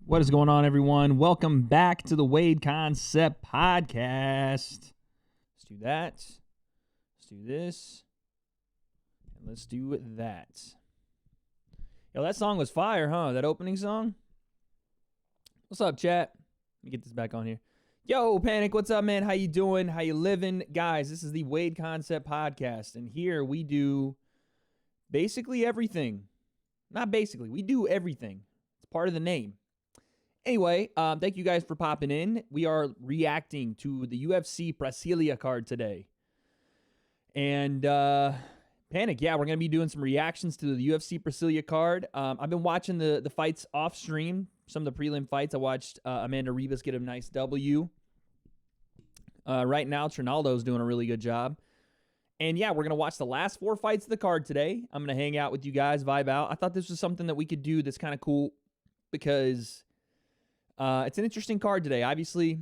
What is going on, everyone? Welcome back to the W.A.D.E Concept Podcast. Let's do that. Let's do this. And let's do that. Yo, that song was fire, huh? That opening song? What's up, chat? Let me get this back on here. Yo, Panic, what's up, man? How you doing? How you living? Guys, this is the W.A.D.E Concept Podcast, and here we do basically everything. Not basically, we do everything. It's part of the name. Anyway, thank you guys for popping in. We are reacting to the UFC Brasilia card today. And Panic, yeah, we're going to be doing some reactions to the UFC Brasilia card. I've been watching the fights off stream, some of the prelim fights. I watched Amanda Ribas get a nice W. Right now, Trinaldo's doing a really good job. And yeah, we're going to watch the last 4 fights of the card today. I'm going to hang out with you guys, vibe out. I thought this was something that we could do that's kind of cool because it's an interesting card today. Obviously,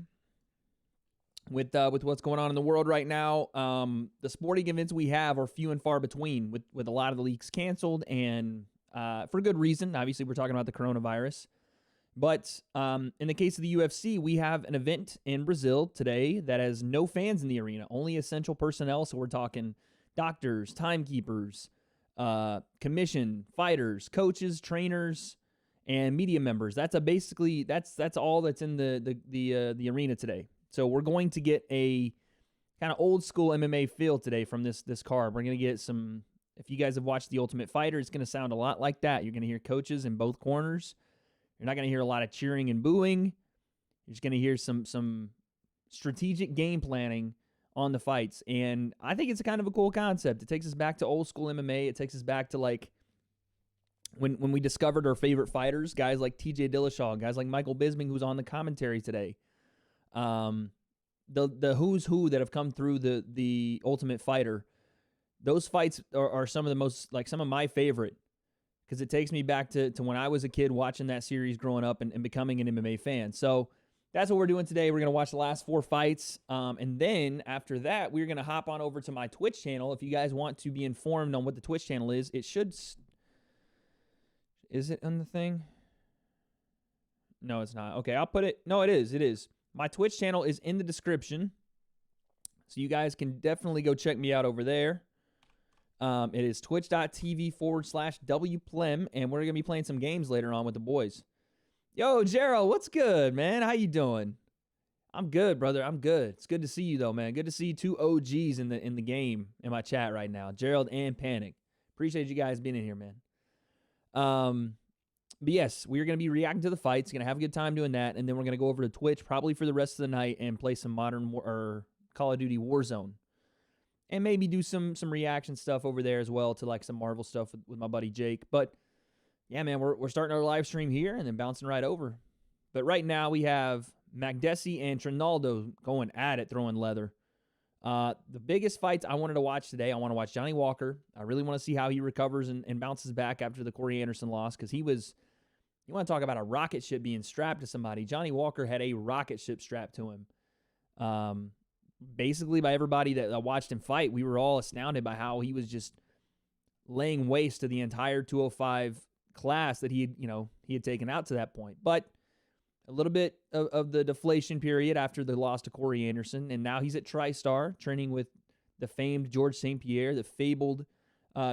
with what's going on in the world right now, the sporting events we have are few and far between with a lot of the leagues canceled, and for good reason. Obviously, we're talking about the coronavirus. But in the case of the UFC, we have an event in Brazil today that has no fans in the arena, only essential personnel. So we're talking doctors, timekeepers, commission, fighters, coaches, trainers, and media members. That's all that's in the arena today. So we're going to get a kind of old school MMA feel today from this card. We're going to get some. If you guys have watched The Ultimate Fighter, it's going to sound a lot like that. You're going to hear coaches in both corners. You're not going to hear a lot of cheering and booing. You're just going to hear some strategic game planning on the fights. And I think it's a kind of a cool concept. It takes us back to old school MMA. It takes us back to like when we discovered our favorite fighters, guys like TJ Dillashaw, guys like Michael Bisping, who's on the commentary today. The who's who that have come through the Ultimate Fighter. Those fights are some of the most, like some of my favorite. Because it takes me back to when I was a kid watching that series growing up and becoming an MMA fan. So that's what we're doing today. We're going to watch the last 4 fights. And then after that, we're going to hop on over to my Twitch channel. If you guys want to be informed on what the Twitch channel is, it should... Is it on the thing? No, it's not. Okay, I'll put it... No, it is. It is. My Twitch channel is in the description. So you guys can definitely go check me out over there. It is twitch.tv/WPlem, and we're going to be playing some games later on with the boys. Yo, Gerald, what's good, man? How you doing? I'm good, brother. I'm good. It's good to see you, though, man. Good to see 2 OGs in the game in my chat right now, Gerald and Panic. Appreciate you guys being in here, man. But yes, we're going to be reacting to the fights. Going to have a good time doing that, and then we're going to go over to Twitch probably for the rest of the night and play some Call of Duty Warzone. And maybe do some reaction stuff over there as well to like some Marvel stuff with my buddy Jake. But yeah, man, we're starting our live stream here and then bouncing right over. But right now we have Magdesi and Trinaldo going at it, throwing leather. The biggest fights I wanted to watch today, I want to watch Johnny Walker. I really want to see how he recovers and bounces back after the Corey Anderson loss, because he was, you want to talk about a rocket ship being strapped to somebody. Johnny Walker had a rocket ship strapped to him. Basically, by everybody that watched him fight, we were all astounded by how he was just laying waste to the entire 205 class that he had taken out to that point. But a little bit of the deflation period after the loss to Corey Anderson, and now he's at TriStar training with the famed George St. Pierre, the fabled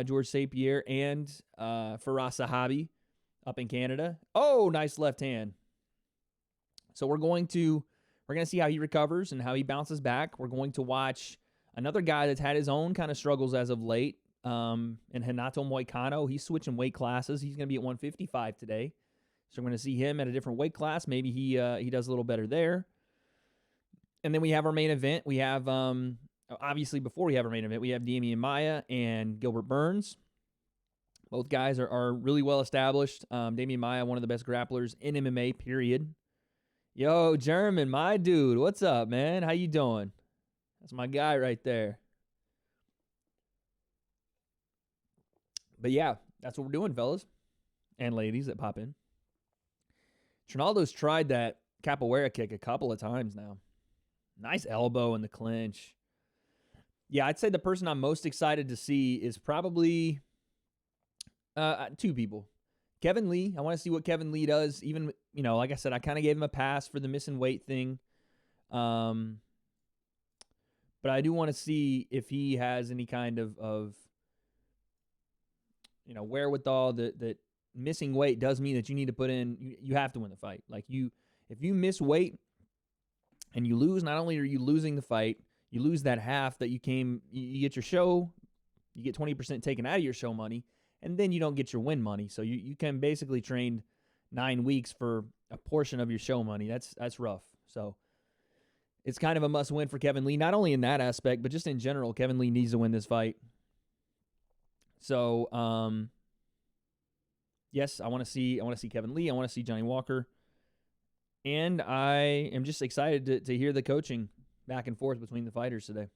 George St. Pierre, and Firas Zahabi up in Canada. Oh, nice left hand. So we're going to see how he recovers and how he bounces back. We're going to watch another guy that's had his own kind of struggles as of late, and Renato Moicano. He's switching weight classes. He's going to be at 155 today. So we're going to see him at a different weight class. Maybe he does a little better there. And then we have our main event. We have, obviously, before we have our main event, we have Damian Maia and Gilbert Burns. Both guys are really well established. Damian Maia, one of the best grapplers in MMA, period. Yo, German, my dude, what's up, man? How you doing? That's my guy right there. But yeah, that's what we're doing, fellas and ladies that pop in. Trinaldo's tried that capoeira kick a couple of times now. Nice elbow in the clinch. Yeah, I'd say the person I'm most excited to see is probably 2 people. Kevin Lee, I want to see what Kevin Lee does. Even, like I said, I kind of gave him a pass for the missing weight thing. But I do want to see if he has any kind of wherewithal that missing weight does mean that you need to put in, you have to win the fight. Like if you miss weight and you lose, not only are you losing the fight, you lose that half that you get your show, you get 20% taken out of your show money, and then you don't get your win money. So you can basically train 9 weeks for a portion of your show money. That's rough. So it's kind of a must win for Kevin Lee, not only in that aspect, but just in general. Kevin Lee needs to win this fight. So, yes, I want to see Kevin Lee. I want to see Johnny Walker. And I am just excited to hear the coaching back and forth between the fighters today.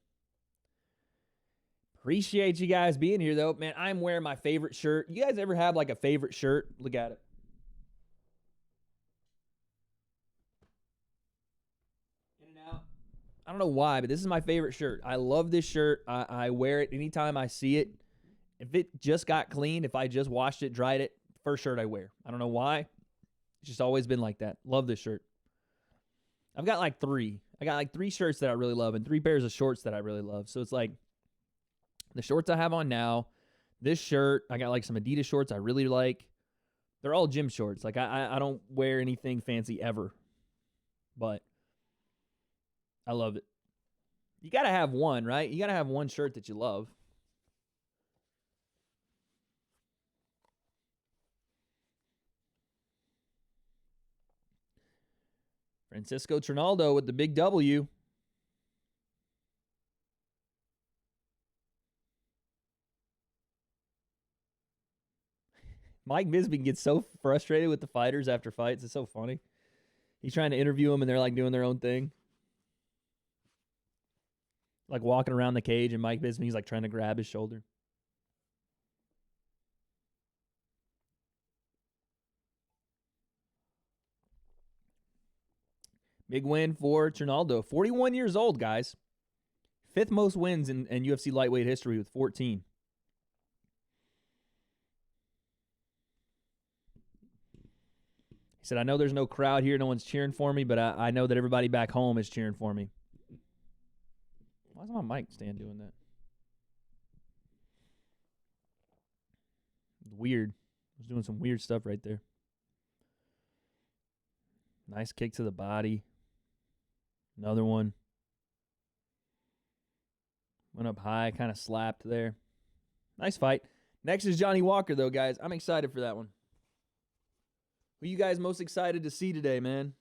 Appreciate you guys being here, though. Man, I'm wearing my favorite shirt. You guys ever have like a favorite shirt? Look at it. In and out. I don't know why, but this is my favorite shirt. I love this shirt. I wear it anytime I see it. If it just got cleaned, if I just washed it, dried it, first shirt I wear. I don't know why. It's just always been like that. Love this shirt. I've got like 3. I got like 3 shirts that I really love and 3 pairs of shorts that I really love. So it's like the shorts I have on now, this shirt, I got like some Adidas shorts I really like. They're all gym shorts. Like I don't wear anything fancy ever. But I love it. You got to have one, right? You got to have one shirt that you love. Francisco Trinaldo with the big W. Mike Bisping gets so frustrated with the fighters after fights. It's so funny. He's trying to interview them, and they're like doing their own thing. Like walking around the cage, and Mike Bisping's like trying to grab his shoulder. Big win for Trinaldo. 41 years old, guys. 5th most wins in UFC lightweight history with 14. He said, I know there's no crowd here. No one's cheering for me, but I know that everybody back home is cheering for me. Why is my mic stand doing that? Weird. I was doing some weird stuff right there. Nice kick to the body. Another one. Went up high, kind of slapped there. Nice fight. Next is Johnny Walker, though, guys. I'm excited for that one. Who you guys most excited to see today, man?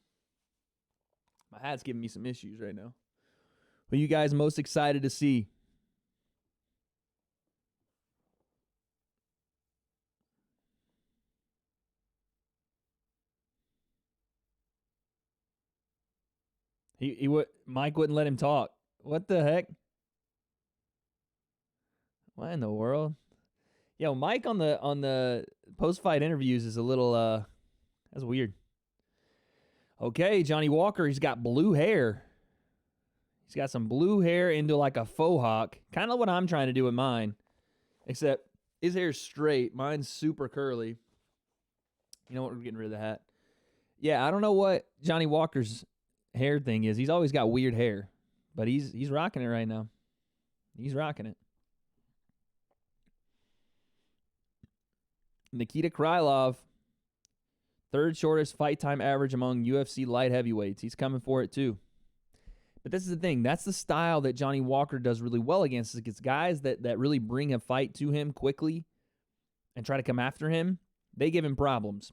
My hat's giving me some issues right now. Who you guys most excited to see? Mike wouldn't let him talk. What the heck? What in the world? Yo, Mike on the post-fight interviews is a little that's weird. Okay, Johnny Walker, he's got blue hair. He's got some blue hair into like a faux hawk. Kind of what I'm trying to do with mine. Except his hair's straight. Mine's super curly. You know what? We're getting rid of the hat. Yeah, I don't know what Johnny Walker's hair thing is. He's always got weird hair. But he's rocking it right now. He's rocking it. Nikita Krylov, 3rd shortest fight time average among UFC light heavyweights. He's coming for it too. But this is the thing. That's the style that Johnny Walker does really well against. It's guys that really bring a fight to him quickly and try to come after him. They give him problems.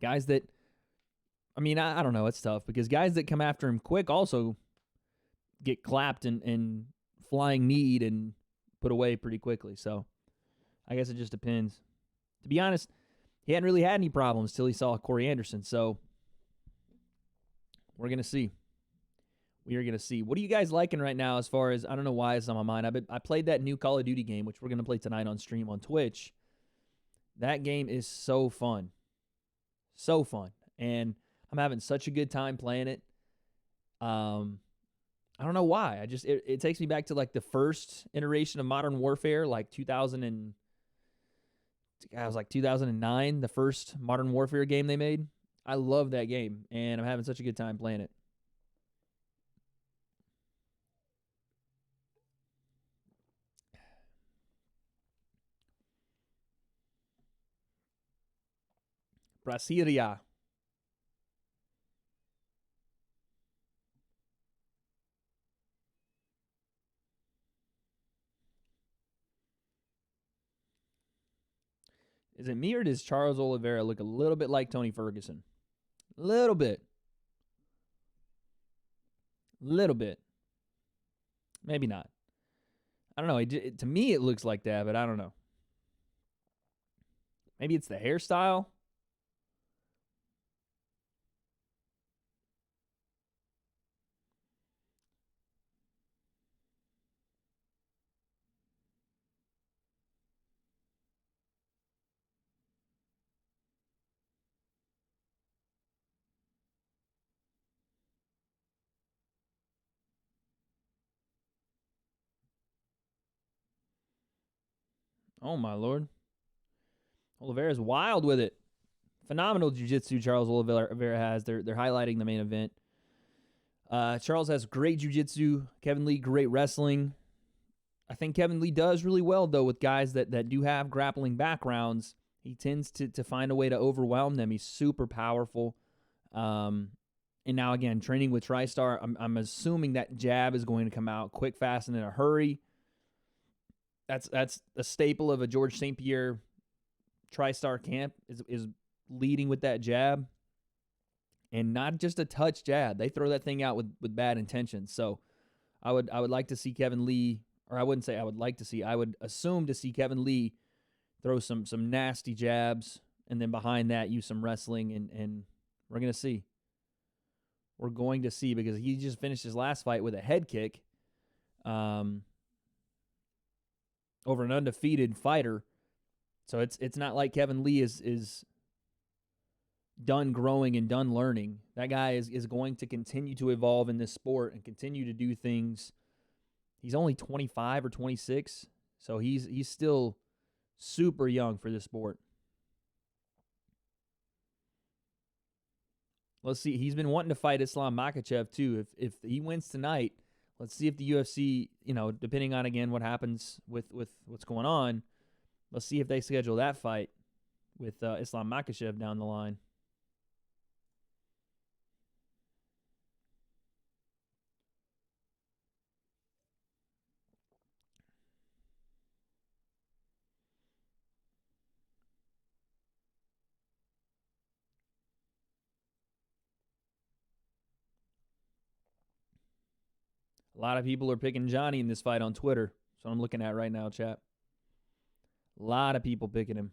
Guys that, I mean, I don't know. It's tough because guys that come after him quick also get clapped and flying kneed and put away pretty quickly. So I guess it just depends. To be honest, he hadn't really had any problems till he saw Corey Anderson. So we're going to see. We are going to see. What are you guys liking right now as far as, I don't know why it's on my mind. I played that new Call of Duty game, which we're going to play tonight on stream on Twitch. That game is so fun. So fun. And I'm having such a good time playing it. I don't know why. It takes me back to like the first iteration of Modern Warfare, like 2000 and it was like 2009, the first Modern Warfare game they made. I love that game, and I'm having such a good time playing it. Brasilia. Is it me or does Charles Oliveira look a little bit like Tony Ferguson? A little bit. Little bit. Maybe not. I don't know. To me, it looks like that, but I don't know. Maybe it's the hairstyle. Oh, my Lord. Oliveira's wild with it. Phenomenal jiu-jitsu Charles Oliveira has. They're highlighting the main event. Charles has great jiu-jitsu. Kevin Lee, great wrestling. I think Kevin Lee does really well, though, with guys that do have grappling backgrounds. He tends to find a way to overwhelm them. He's super powerful. And now, again, training with TriStar, I'm assuming that jab is going to come out quick, fast, and in a hurry. That's a staple of a George St. Pierre TriStar camp is leading with that jab. And not just a touch jab. They throw that thing out with bad intentions. So I would like to see Kevin Lee, or I wouldn't say I would like to see, I would assume to see Kevin Lee throw some nasty jabs, and then behind that use some wrestling, and we're going to see. We're going to see, because he just finished his last fight with a head kick over an undefeated fighter. So it's not like Kevin Lee is done growing and done learning. That guy is going to continue to evolve in this sport and continue to do things. He's only 25 or 26, so he's still super young for this sport. Let's see. He's been wanting to fight Islam Makhachev too. If he wins tonight, let's see if the UFC, depending on, again, what happens with what's going on, let's see if they schedule that fight with Islam Makhachev down the line. A lot of people are picking Johnny in this fight on Twitter. That's what I'm looking at right now, chat. A lot of people picking him.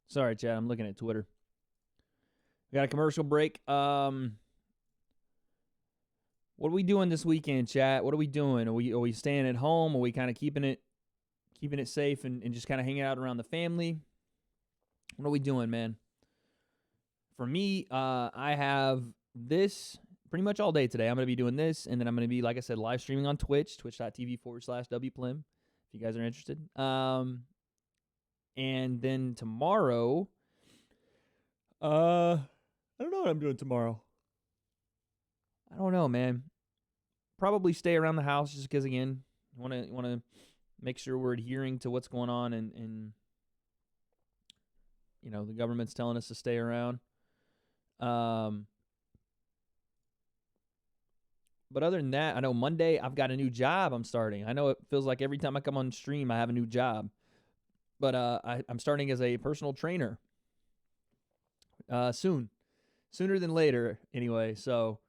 Sorry, Chad. I'm looking at Twitter. We got a commercial break. What are we doing this weekend, chat? What are we doing? Are we staying at home? Are we kind of keeping it safe and just kind of hanging out around the family? What are we doing, man? For me, I have this pretty much all day today. I'm going to be doing this, and then I'm going to be, like I said, live streaming on Twitch, twitch.tv/WPlim, if you guys are interested. And then tomorrow, I don't know what I'm doing tomorrow. I don't know, man. Probably stay around the house just because, again, want to make sure we're adhering to what's going on, and the government's telling us to stay around. But other than that, I know Monday I've got a new job I'm starting. I know it feels like every time I come on stream I have a new job. But I'm starting as a personal trainer soon. sooner than later anyway. So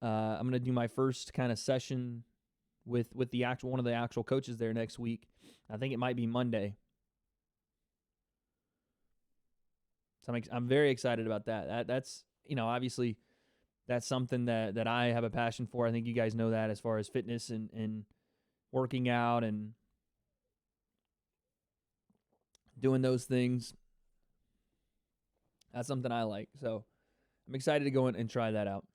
I'm going to do my first kind of session with the actual one of the actual coaches there next week. I think it might be Monday. So I'm very excited about that. That's, obviously that's something that I have a passion for. I think you guys know that as far as fitness and working out and doing those things. That's something I like. So I'm excited to go in and try that out.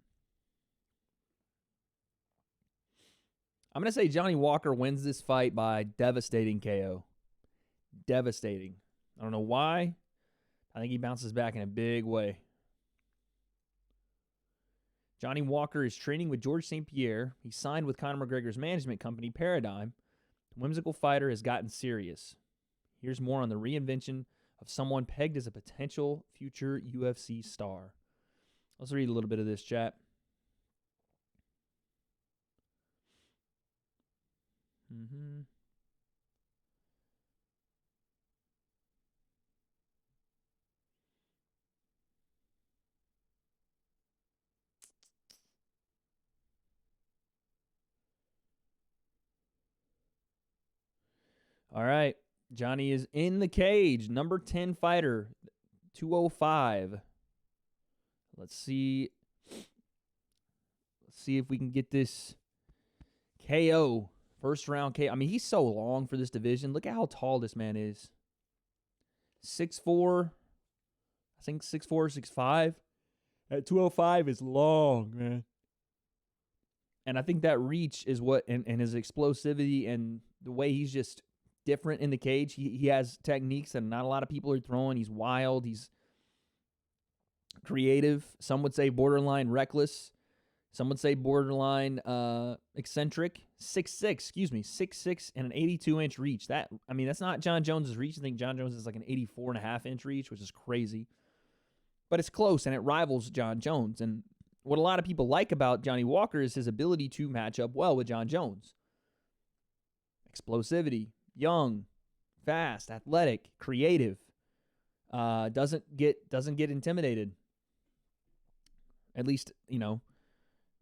I'm going to say Johnny Walker wins this fight by devastating KO. Devastating. I don't know why. I think he bounces back in a big way. Johnny Walker is training with George St. Pierre. He signed with Conor McGregor's management company, Paradigm. The whimsical fighter has gotten serious. Here's more on the reinvention of someone pegged as a potential future UFC star. Let's read a little bit of this, chat. All right. Johnny is in the cage. Number 10 fighter, 205. Let's see. Let's see if we can get this KO. First round KO. I mean, he's so long for this division. Look at how tall this man is. 6'4". I think 6'4", 6'5". At 205 is long, man. And I think that reach is what, and his explosivity and the way he's just different in the cage. He has techniques that not a lot of people are throwing. He's wild. He's creative. Some would say borderline reckless. Some would say borderline eccentric. 6'6", and an 82-inch reach. That's not John Jones' reach. I think John Jones is like an 84.5-inch reach, which is crazy. But it's close, and it rivals John Jones. And what a lot of people like about Johnny Walker is his ability to match up well with John Jones. Explosivity, young, fast, athletic, creative. Doesn't get intimidated. At least,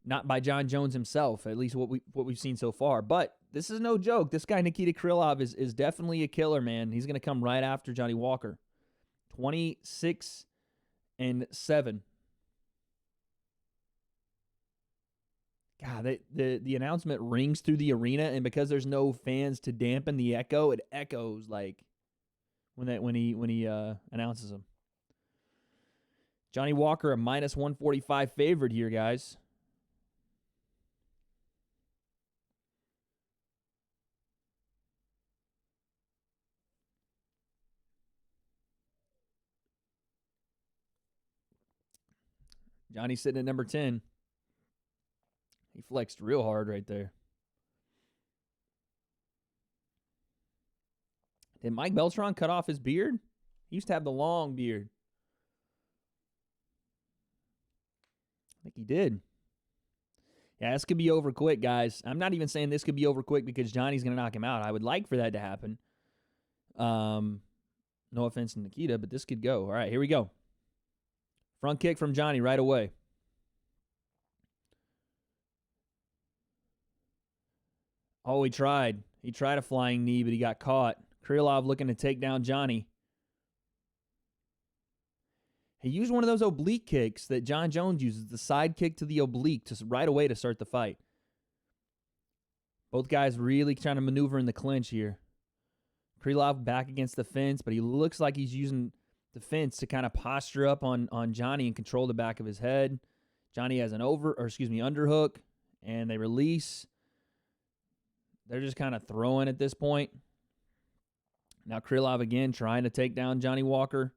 not by John Jones himself, at least what we've seen so far. But this is no joke. This guy, Nikita Krylov, is definitely a killer, man. He's going to come right after Johnny Walker. 26-7. God, the announcement rings through the arena, and because there's no fans to dampen the echo, it echoes like when he announces him. Johnny Walker, a minus 145 favorite here, guys. Johnny's sitting at number 10. He flexed real hard right there. Did Mike Beltran cut off his beard? He used to have the long beard. I think he did. Yeah, this could be over quick, guys. I'm not even saying this could be over quick because Johnny's going to knock him out. I would like for that to happen. No offense to Nikita, but this could go. All right, here we go. Front kick from Johnny right away. Oh, he tried. He tried a flying knee, but he got caught. Krylov looking to take down Johnny. He used one of those oblique kicks that John Jones uses, the side kick to the oblique, right away to start the fight. Both guys really trying to maneuver in the clinch here. Krylov back against the fence, but he looks like he's using the fence to kind of posture up on Johnny and control the back of his head. Johnny has an underhook, and they release. They're just kind of throwing at this point. Now Krylov again trying to take down Johnny Walker.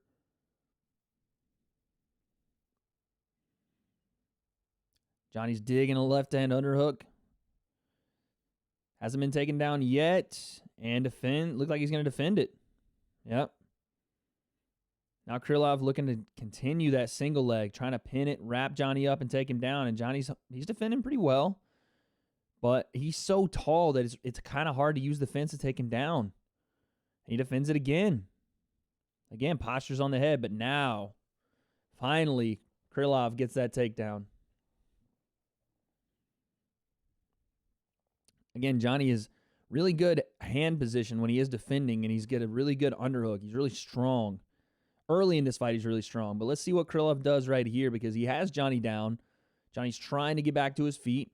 Johnny's digging a left-hand underhook. Hasn't been taken down yet. And look like he's going to defend it. Yep. Now Krylov looking to continue that single leg, trying to pin it, wrap Johnny up, and take him down. And he's defending pretty well. But he's so tall that it's kind of hard to use the fence to take him down. He defends it again. Again, postures on the head. But now, finally, Krylov gets that takedown. Again, Johnny is really good hand position when he is defending, and he's got a really good underhook. He's really strong. Early in this fight, he's really strong. But let's see what Krylov does right here, because he has Johnny down. Johnny's trying to get back to his feet.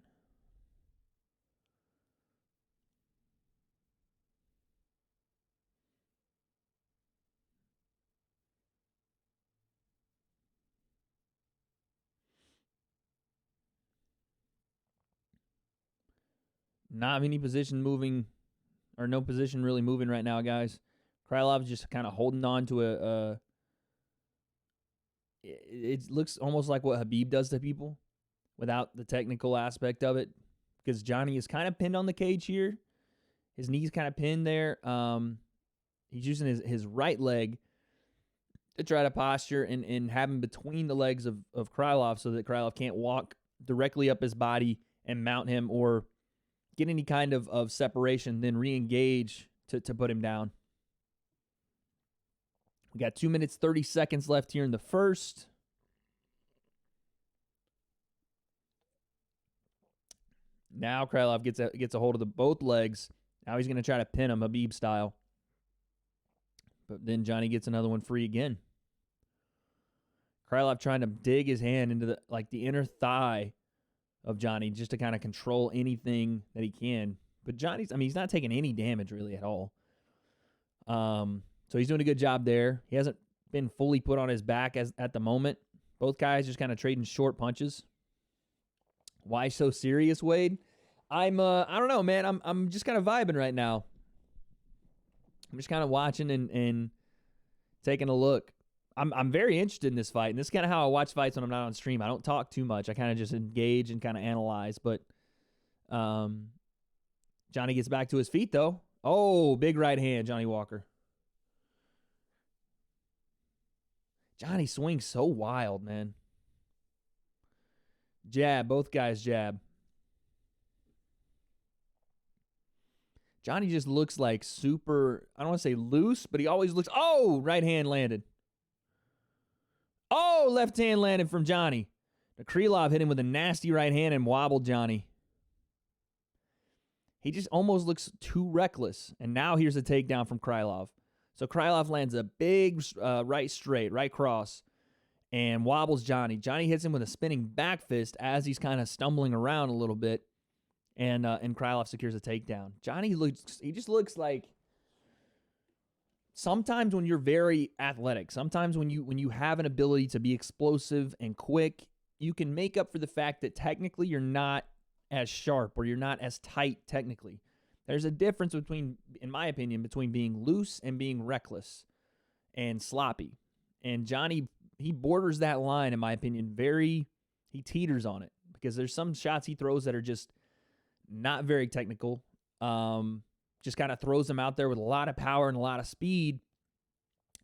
Not many position moving, or no position really moving right now, guys. Krylov's just kind of holding on to it looks almost like what Khabib does to people without the technical aspect of it, because Johnny is kind of pinned on the cage here. His knee's kind of pinned there. He's using his right leg to try to posture and have him between the legs of Krylov so that Krylov can't walk directly up his body and mount him or get any kind of separation, then re-engage to put him down. We got 2 minutes, 30 seconds left here in the first. Now Krylov gets a hold of both legs. Now he's going to try to pin him, Khabib style. But then Johnny gets another one free again. Krylov trying to dig his hand into the inner thigh of Johnny just to kind of control anything that he can. But Johnny's, he's not taking any damage really at all. So he's doing a good job there. He hasn't been fully put on his back at the moment. Both guys just kind of trading short punches. Why so serious, Wade? I don't know, man. I'm just kind of vibing right now. I'm just kind of watching and taking a look. I'm very interested in this fight, and this is kind of how I watch fights when I'm not on stream. I don't talk too much. I kind of just engage and kind of analyze. But Johnny gets back to his feet, though. Oh, big right hand, Johnny Walker. Johnny swings so wild, man. Jab, both guys jab. Johnny just looks like super, I don't want to say loose, but he always looks, oh, right hand landed. Oh, left hand landed from Johnny. Krylov hit him with a nasty right hand and wobbled Johnny. He just almost looks too reckless. And now here's a takedown from Krylov. So Krylov lands a big right straight, right cross, and wobbles Johnny. Johnny hits him with a spinning back fist as he's kind of stumbling around a little bit, and Krylov secures a takedown. Johnny just looks like, sometimes when you're very athletic, sometimes when you have an ability to be explosive and quick, you can make up for the fact that technically you're not as sharp or you're not as tight technically. There's a difference between, in my opinion, between being loose and being reckless and sloppy. And Johnny, he borders that line, in my opinion, he teeters on it, because there's some shots he throws that are just not very technical. Just kind of throws him out there with a lot of power and a lot of speed,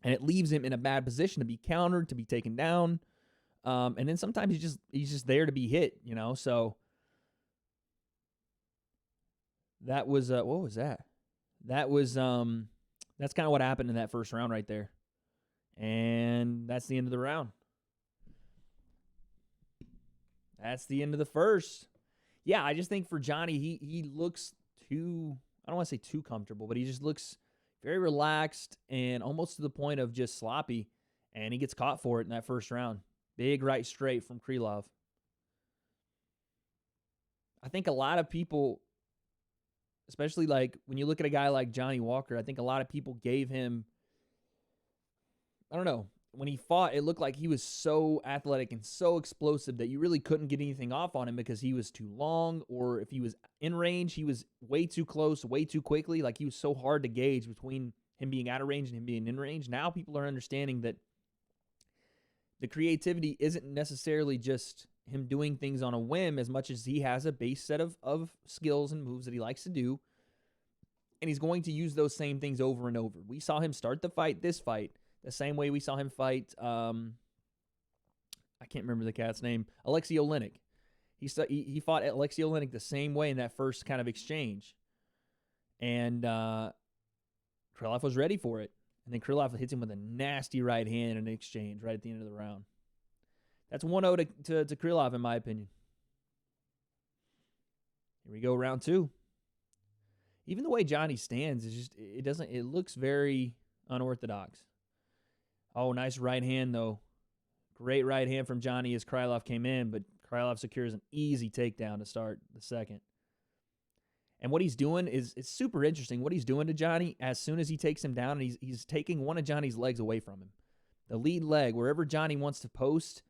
and it leaves him in a bad position to be countered, to be taken down. And then sometimes he's just there to be hit, so that was what was that? That was that's kind of what happened in that first round right there. And that's the end of the round. That's the end of the first. Yeah, I just think for Johnny, he looks too, I don't want to say too comfortable, but he just looks very relaxed and almost to the point of just sloppy, and he gets caught for it in that first round. Big right straight from Krylov. I think a lot of people, especially like when you look at a guy like Johnny Walker, I think a lot of people gave him, I don't know, when he fought, it looked like he was so athletic and so explosive that you really couldn't get anything off on him because he was too long, or if he was in range, he was way too close, way too quickly. Like, he was so hard to gauge between him being out of range and him being in range. Now people are understanding that the creativity isn't necessarily just him doing things on a whim, as much as he has a base set of skills and moves that he likes to do, and he's going to use those same things over and over. We saw him start this fight, the same way we saw him fight, I can't remember the cat's name, Alexei Oleinik. He fought Alexei Oleinik the same way in that first kind of exchange. And Krylov was ready for it. And then Krylov hits him with a nasty right hand in an exchange right at the end of the round. That's 1-0 to Krylov, in my opinion. Here we go, round 2. Even the way Johnny stands is just, it looks very unorthodox. Oh, nice right hand, though. Great right hand from Johnny as Krylov came in, but Krylov secures an easy takedown to start the second. And what he's doing it's super interesting. What he's doing to Johnny, as soon as he takes him down, and he's taking one of Johnny's legs away from him. The lead leg, wherever Johnny wants to post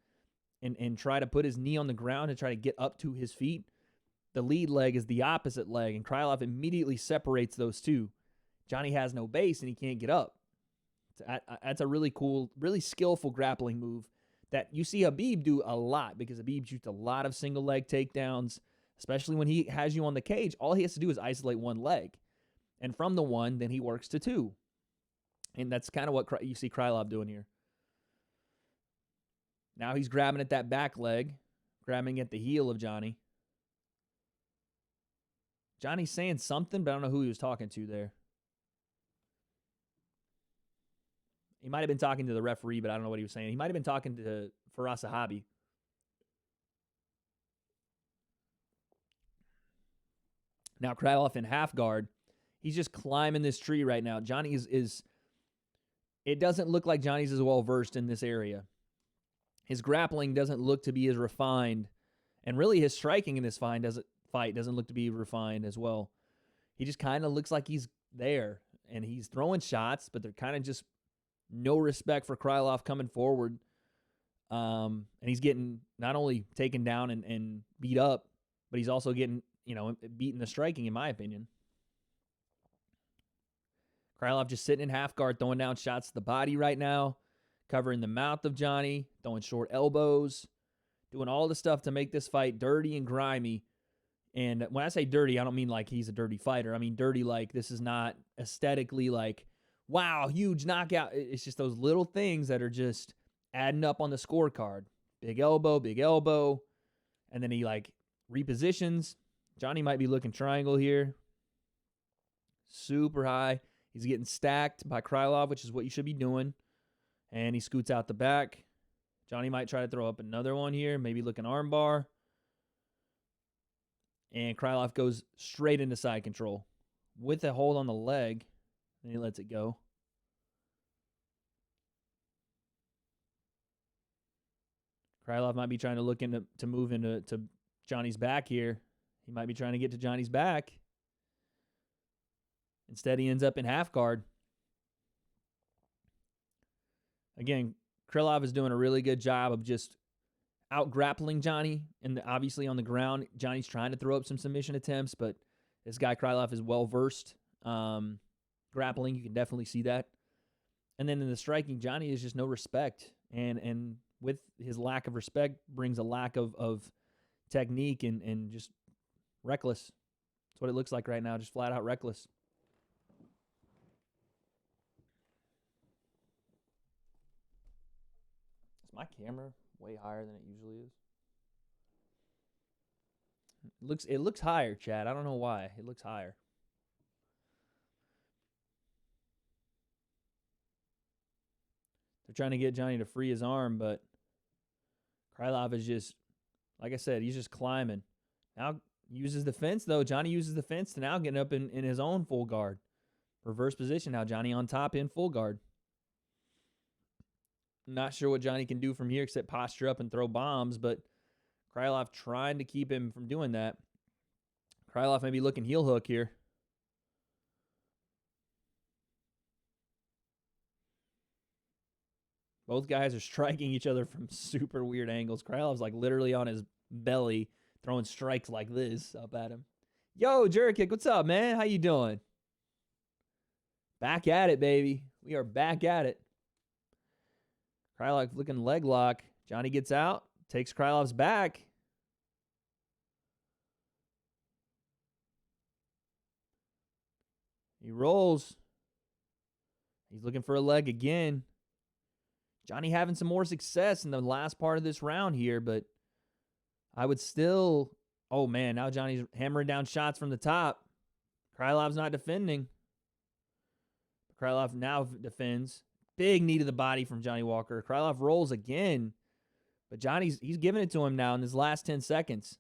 and try to put his knee on the ground and try to get up to his feet, the lead leg is the opposite leg, and Krylov immediately separates those two. Johnny has no base, and he can't get up. That's a really cool, really skillful grappling move that you see Khabib do a lot, because Khabib shoots a lot of single leg takedowns, especially when he has you on the cage. All he has to do is isolate one leg. And from the one, then he works to two. And that's kind of what you see Krylov doing here. Now he's grabbing at that back leg, grabbing at the heel of Johnny. Johnny's saying something, but I don't know who he was talking to there. He might have been talking to the referee, but I don't know what he was saying. He might have been talking to Firas Zahabi. Now Krylov in half guard. He's just climbing this tree right now. Johnny is it doesn't look like Johnny's as well versed in this area. His grappling doesn't look to be as refined, and really his striking in this fight doesn't look to be refined as well. He just kind of looks like he's there, and he's throwing shots, but they're kind of just no respect for Krylov coming forward. And he's getting not only taken down and beat up, but he's also getting, beaten the striking, in my opinion. Krylov just sitting in half guard, throwing down shots to the body right now, covering the mouth of Johnny, throwing short elbows, doing all the stuff to make this fight dirty and grimy. And when I say dirty, I don't mean like he's a dirty fighter. I mean dirty like this is not aesthetically like, wow, huge knockout. It's just those little things that are just adding up on the scorecard. Big elbow. And then he repositions. Johnny might be looking triangle here. Super high. He's getting stacked by Krylov, which is what you should be doing. And he scoots out the back. Johnny might try to throw up another one here. Maybe looking armbar. And Krylov goes straight into side control with a hold on the leg. And he lets it go. Krylov might be trying to look to move into Johnny's back here. He might be trying to get to Johnny's back. Instead, he ends up in half guard. Again, Krylov is doing a really good job of just out-grappling Johnny. And obviously on the ground, Johnny's trying to throw up some submission attempts, but this guy Krylov is well-versed. Grappling, you can definitely see that. And then in the striking, Johnny is just no respect. And with his lack of respect brings a lack of technique and just reckless. That's what it looks like right now, just flat out reckless. Is my camera way higher than it usually is? It looks higher, Chad. I don't know why. It looks higher. They're trying to get Johnny to free his arm, but Krylov is just, like I said, he's just climbing. Now uses the fence, though. Johnny uses the fence to now getting up in his own full guard. Reverse position now. Johnny on top in full guard. Not sure what Johnny can do from here except posture up and throw bombs, but Krylov trying to keep him from doing that. Krylov may be looking heel hook here. Both guys are striking each other from super weird angles. Krylov's literally on his belly, throwing strikes like this up at him. Yo, Jurkic, what's up, man? How you doing? Back at it, baby. We are back at it. Krylov looking leg lock. Johnny gets out, takes Krylov's back. He rolls. He's looking for a leg again. Johnny having some more success in the last part of this round here, but I would still... Oh, man, now Johnny's hammering down shots from the top. Krylov's not defending. Krylov now defends. Big knee to the body from Johnny Walker. Krylov rolls again. But Johnny's giving it to him now in his last 10 seconds.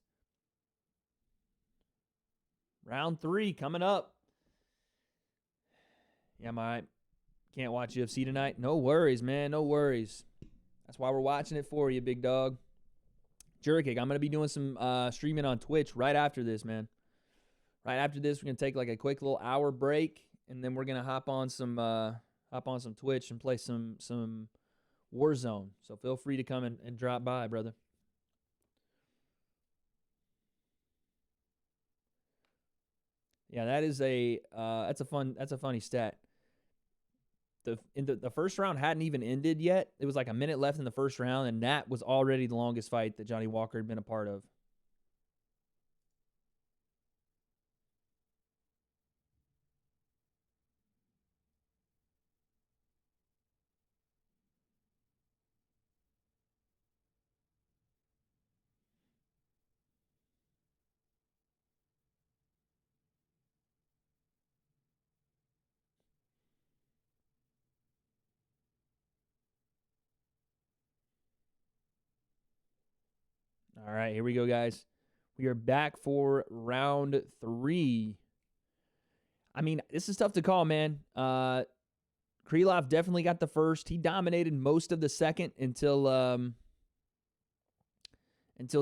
Round 3 coming up. Yeah, can't watch UFC tonight. No worries, man. No worries. That's why we're watching it for you, big dog. Jerkick, I'm going to be doing some streaming on Twitch right after this, man. Right after this, we're going to take like a quick little hour break, and then we're going to hop on some Twitch and play some Warzone. So feel free to come and drop by, brother. Yeah, that's a funny stat. The first round hadn't even ended yet. It was like a minute left in the first round, and that was already the longest fight that Johnny Walker had been a part of. All right, here we go, guys. We are back for round 3. I mean, this is tough to call, man. Krylov definitely got the first. He dominated most of the second until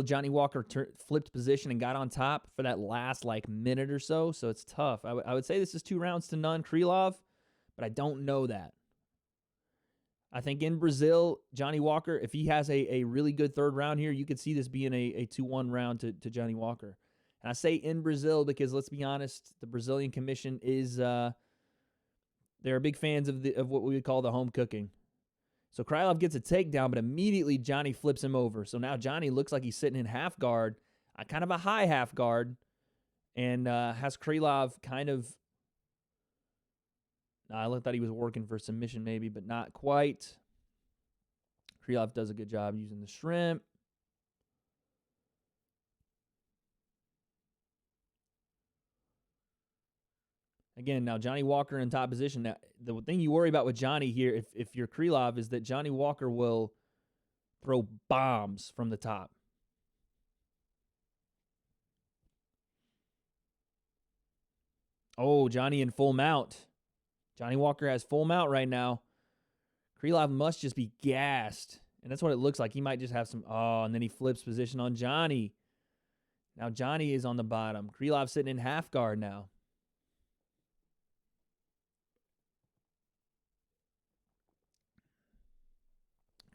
Johnny Walker flipped position and got on top for that last minute or so. So it's tough. I would say this is 2-0 Krylov, but I don't know that. I think in Brazil, Johnny Walker, if he has a really good third round here, you could see this being a 2-1 round to Johnny Walker. And I say in Brazil because, let's be honest, the Brazilian Commission is they're big fans of what we would call the home cooking. So Krylov gets a takedown, but immediately Johnny flips him over. So now Johnny looks like he's sitting in half guard, kind of a high half guard, and has Krylov kind of... I thought he was working for submission maybe, but not quite. Krylov does a good job using the shrimp. Again, now Johnny Walker in top position. Now, the thing you worry about with Johnny here, if you're Krylov, is that Johnny Walker will throw bombs from the top. Oh, Johnny in full mount. Johnny Walker has full mount right now. Krylov must just be gassed. And that's what it looks like. He might just have some... Oh, and then he flips position on Johnny. Now Johnny is on the bottom. Krylov sitting in half guard now.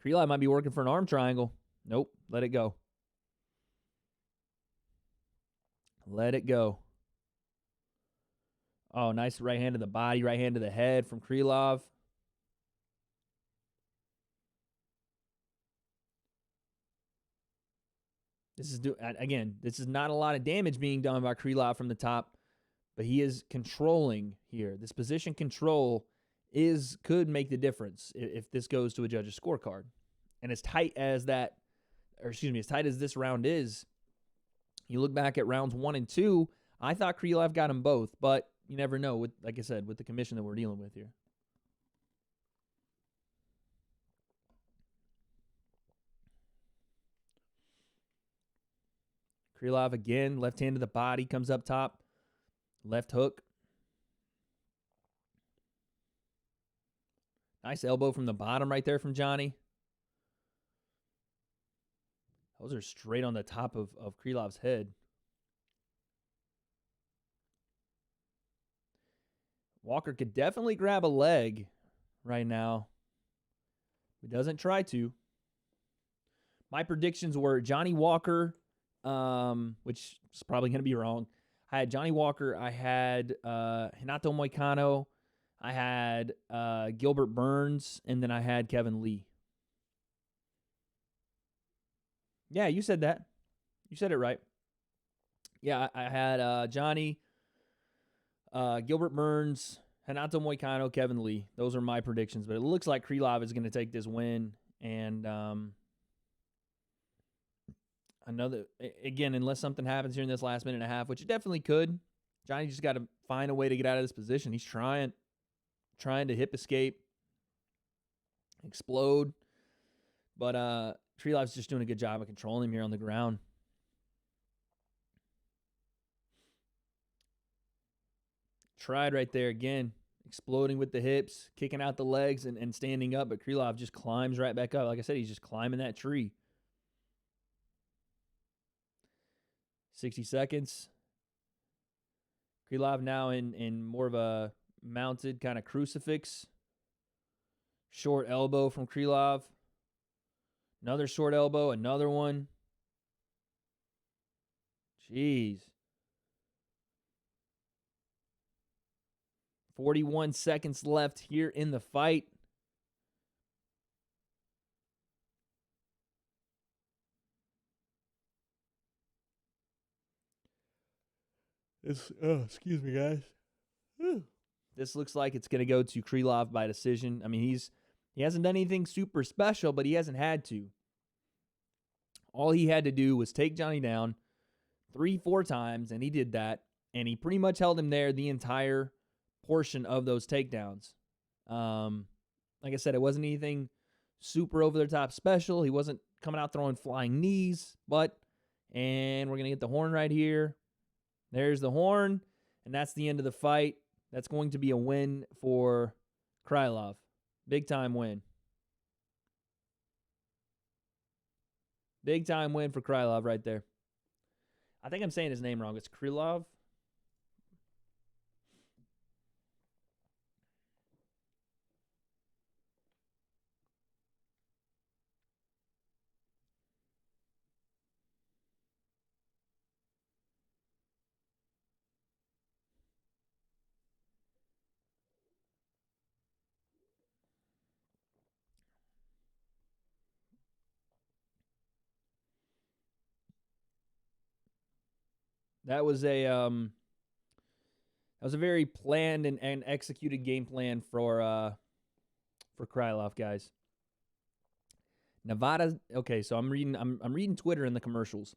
Krylov might be working for an arm triangle. Nope. Let it go. Let it go. Oh, nice right hand to the body, right hand to the head from Krylov. This is not a lot of damage being done by Krylov from the top, but he is controlling here. This position control could make the difference if this goes to a judge's scorecard. And as tight as this round is, you look back at rounds 1 and 2, I thought Krylov got them both, but you never know, like I said, with the commission that we're dealing with here. Krylov again, left hand to the body, comes up top. Left hook. Nice elbow from the bottom right there from Johnny. Those are straight on the top of Krylov's head. Walker could definitely grab a leg right now. He doesn't try to. My predictions were Johnny Walker, which is probably going to be wrong. I had Johnny Walker. I had Renato Moicano. I had Gilbert Burns. And then I had Kevin Lee. Yeah, you said that. You said it right. Yeah, I had Johnny, Gilbert Burns, Renato Moicano, Kevin Lee. Those are my predictions. But it looks like Krylov is going to take this win. And again, unless something happens here in this last minute and a half, which it definitely could, Johnny just got to find a way to get out of this position. He's trying to hip escape, explode. But Krilov's just doing a good job of controlling him here on the ground. Tried right there again, exploding with the hips, kicking out the legs and standing up, but Krylov just climbs right back up. Like I said, he's just climbing that tree. 60 seconds. Krylov now in more of a mounted kind of crucifix. Short elbow from Krylov. Another short elbow, another one. Jeez. 41 seconds left here in the fight. Excuse me, guys. This looks like it's going to go to Krylov by decision. I mean, he hasn't done anything super special, but he hasn't had to. All he had to do was take Johnny down 3-4 times, and he did that. And he pretty much held him there the entire portion of those takedowns. Like I said, it wasn't anything super over-the-top special. He wasn't coming out throwing flying knees, and we're going to get the horn right here. There's the horn, and that's the end of the fight. That's going to be a win for Krylov. Big-time win. Big-time win for Krylov right there. I think I'm saying his name wrong. It's Krylov. That was a very planned and executed game plan for Krylov, guys. Nevada. Okay, so I'm reading Twitter in the commercials.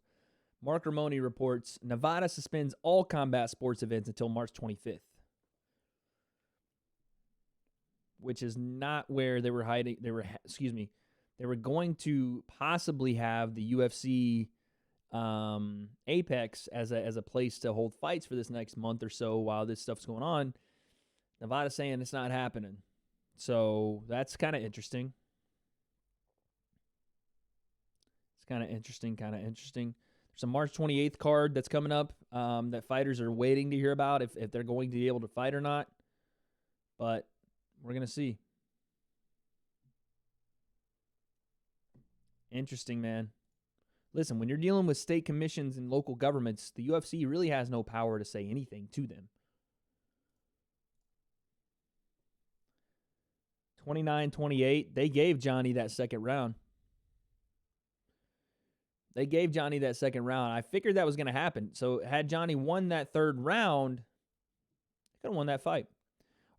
Mark Ramoni reports Nevada suspends all combat sports events until March 25th, which is not where they were hiding. They were going to possibly have the UFC Apex as a place to hold fights for this next month or so while this stuff's going on. Nevada's saying it's not happening. So that's kind of interesting. It's kind of interesting. There's a March 28th card that's coming up that fighters are waiting to hear about if they're going to be able to fight or not. But we're going to see. Interesting, man. Listen, when you're dealing with state commissions and local governments, the UFC really has no power to say anything to them. 29-28, they gave Johnny that second round. I figured that was going to happen. So had Johnny won that third round, they could have won that fight.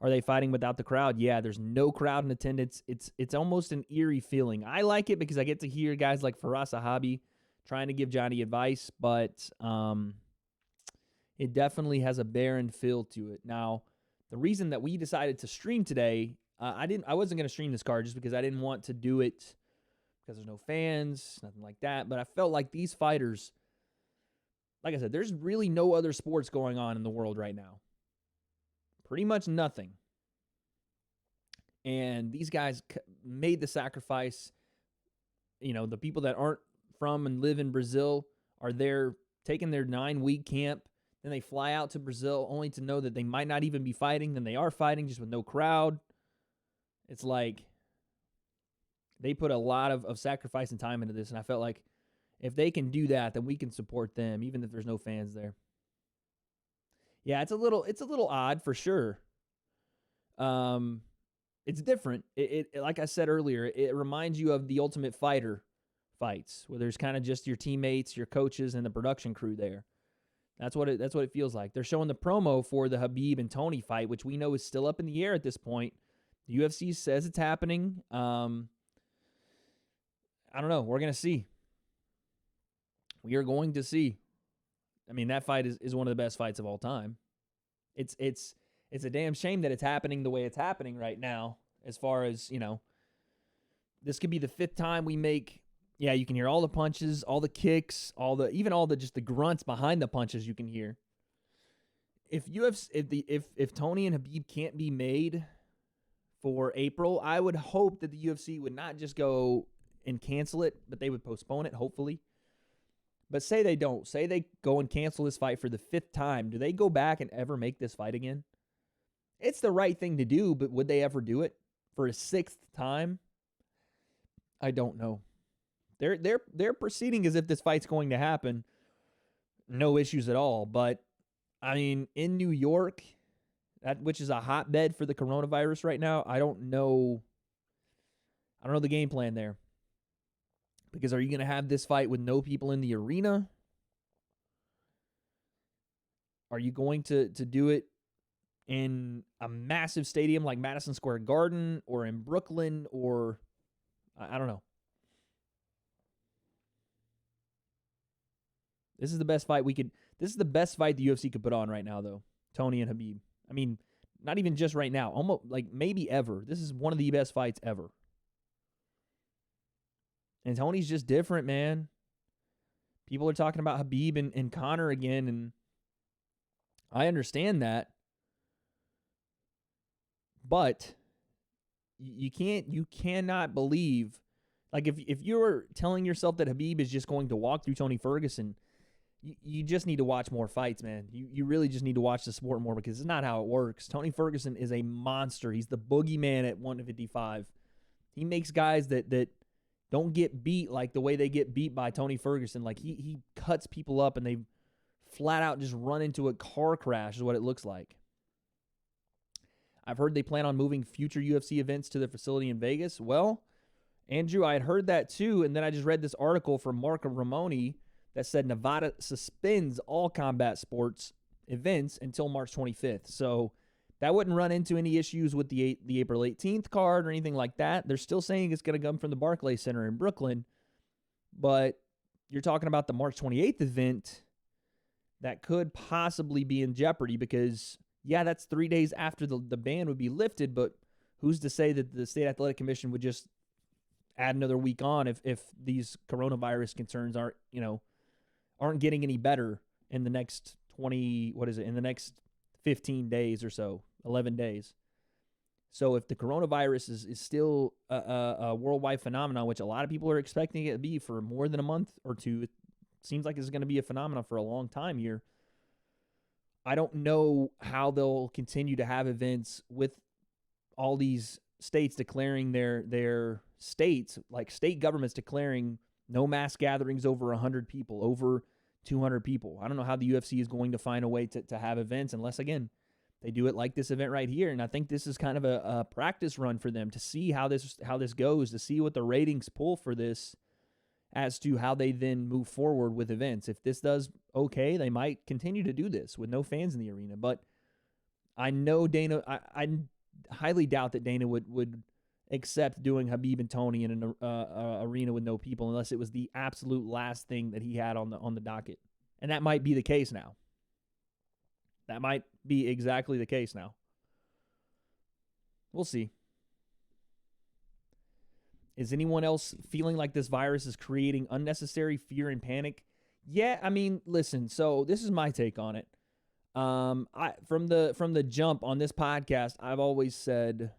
Are they fighting without the crowd? Yeah, there's no crowd in attendance. It's almost an eerie feeling. I like it because I get to hear guys like Faraz Sahabi trying to give Johnny advice, but it definitely has a barren feel to it. Now, the reason that we decided to stream today, I wasn't going to stream this card just because I didn't want to do it because there's no fans, nothing like that. But I felt like these fighters, like I said, there's really no other sports going on in the world right now. Pretty much nothing. And these guys made the sacrifice. You know, the people that aren't from and live in Brazil are there taking their 9-week camp. Then they fly out to Brazil only to know that they might not even be fighting. Then they are fighting just with no crowd. It's like they put a lot of sacrifice and time into this. And I felt like if they can do that, then we can support them, even if there's no fans there. Yeah, it's a little odd for sure. It's different. It like I said earlier, it reminds you of the Ultimate Fighter fights where there's kind of just your teammates, your coaches, and the production crew there. That's what it feels like. They're showing the promo for the Khabib and Tony fight, which we know is still up in the air at this point. The UFC says it's happening. I don't know. We're gonna see. We are going to see. I mean, that fight is one of the best fights of all time. It's a damn shame that it's happening the way it's happening right now. As far as, this could be the 5th time we make, Yeah, you can hear all the punches, all the kicks, even all the just the grunts behind the punches you can hear. If Tony and Khabib can't be made for April, I would hope that the UFC would not just go and cancel it, but they would postpone it, hopefully. But say they don't. Say they go and cancel this fight for the 5th time. Do they go back and ever make this fight again? It's the right thing to do, but would they ever do it for a 6th time? I don't know. They're proceeding as if this fight's going to happen. No issues at all. But, I mean, in New York, which is a hotbed for the coronavirus right now, I don't know the game plan there. Because are you going to have this fight with no people in the arena? Are you going to do it in a massive stadium like Madison Square Garden or in Brooklyn or I don't know. This is the best fight this is the best fight the UFC could put on right now, though. Tony and Khabib. I mean, not even just right now. Almost like maybe ever. This is one of the best fights ever. And Tony's just different, man. People are talking about Khabib and Conor again, and I understand that. But you cannot believe, like if you're telling yourself that Khabib is just going to walk through Tony Ferguson, you just need to watch more fights, man. You really just need to watch the sport more because it's not how it works. Tony Ferguson is a monster. He's the boogeyman at 155. He makes guys that don't get beat like the way they get beat by Tony Ferguson. Like he cuts people up and they flat out just run into a car crash is what it looks like. I've heard they plan on moving future UFC events to their facility in Vegas. Well, Andrew, I had heard that too, and then I just read this article from Mark Ramoni that said Nevada suspends all combat sports events until March 25th. So that wouldn't run into any issues with the April 18th card or anything like that. They're still saying it's going to come from the Barclays Center in Brooklyn, but you're talking about the March 28th event that could possibly be in jeopardy because, yeah, that's 3 days after the ban would be lifted, but who's to say that the State Athletic Commission would just add another week on if these coronavirus concerns aren't getting any better in the next in the next 15 days or so, 11 days. So if the coronavirus is still a worldwide phenomenon, which a lot of people are expecting it to be for more than a month or two, it seems like it's going to be a phenomenon for a long time here. I don't know how they'll continue to have events with all these states declaring their states, like state governments declaring no mass gatherings over 100 people, over 200 people. I don't know how the UFC is going to find a way to have events unless, again, they do it like this event right here. And I think this is kind of a practice run for them to see how this goes, to see what the ratings pull for this as to how they then move forward with events. If this does okay, they might continue to do this with no fans in the arena. But I know Dana, I highly doubt that Dana would accept doing Khabib and Tony in an arena with no people unless it was the absolute last thing that he had on the docket. And that might be the case now. That might be exactly the case now. We'll see. Is anyone else feeling like this virus is creating unnecessary fear and panic? Yeah, I mean, listen, so this is my take on it. From the jump on this podcast, I've always said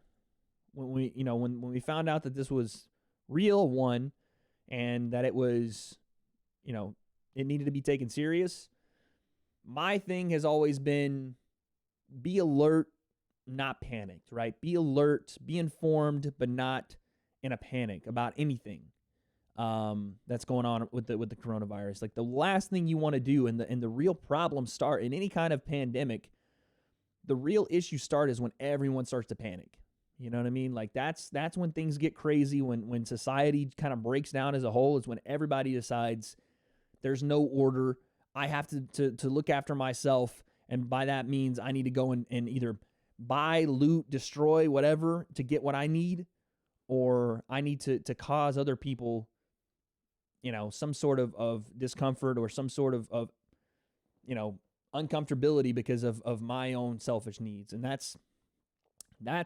when we found out that this was real, one, and that it was, it needed to be taken serious. My thing has always been be alert, not panicked, right? Be alert, be informed, but not in a panic about anything that's going on with the coronavirus. Like the last thing you want to do and the real problems start in any kind of pandemic, the real issues start is when everyone starts to panic. You know what I mean? Like that's when things get crazy, when society kind of breaks down as a whole, is when everybody decides there's no order. I have to look after myself, and by that means I need to go and either buy, loot, destroy, whatever to get what I need, or I need to cause other people, some sort of discomfort or some sort of uncomfortability because of my own selfish needs. And that's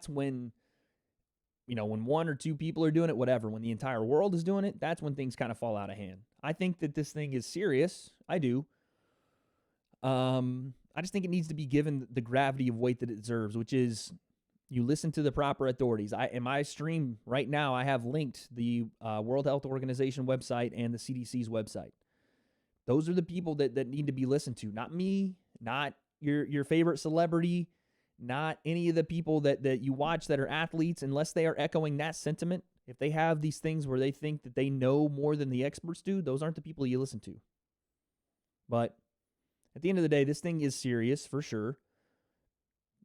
when when one or two people are doing it, whatever. When the entire world is doing it, that's when things kind of fall out of hand. I think that this thing is serious. I do. I just think it needs to be given the gravity of weight that it deserves, which is you listen to the proper authorities. In my stream right now, I have linked the World Health Organization website and the CDC's website. Those are the people that need to be listened to, not me, not your favorite celebrity, not any of the people that you watch that are athletes, unless they are echoing that sentiment. If they have these things where they think that they know more than the experts do, those aren't the people you listen to. But at the end of the day, this thing is serious for sure.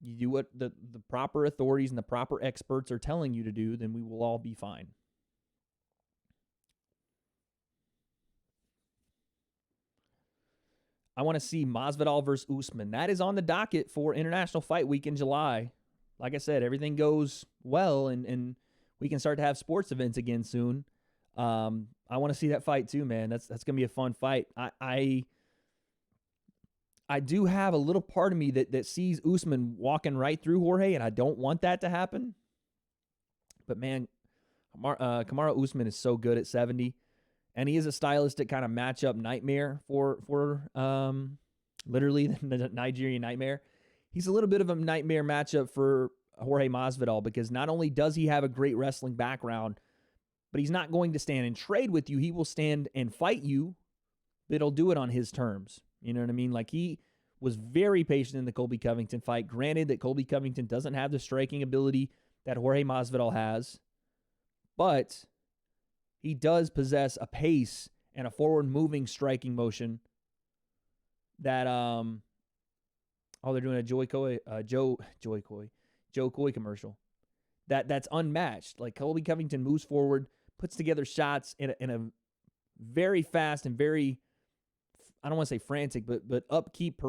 You do what the proper authorities and the proper experts are telling you to do, then we will all be fine. I want to see Masvidal versus Usman. That is on the docket for International Fight Week in July. Like I said, everything goes well, and we can start to have sports events again soon. I want to see that fight too, man. That's going to be a fun fight. I do have a little part of me that sees Usman walking right through Jorge, and I don't want that to happen. But, man, Kamaru Usman is so good at 70, and he is a stylistic kind of matchup nightmare for literally the Nigerian nightmare. He's a little bit of a nightmare matchup for Jorge Masvidal because not only does he have a great wrestling background, but he's not going to stand and trade with you. He will stand and fight you, but he'll do it on his terms. You know what I mean? Like, he was very patient in the Colby Covington fight. Granted that Colby Covington doesn't have the striking ability that Jorge Masvidal has, but he does possess a pace and a forward-moving striking motion that, they're doing a Joe Coy commercial. That's unmatched. Like, Colby Covington moves forward, puts together shots in a very fast and very, I don't want to say frantic, but upkeep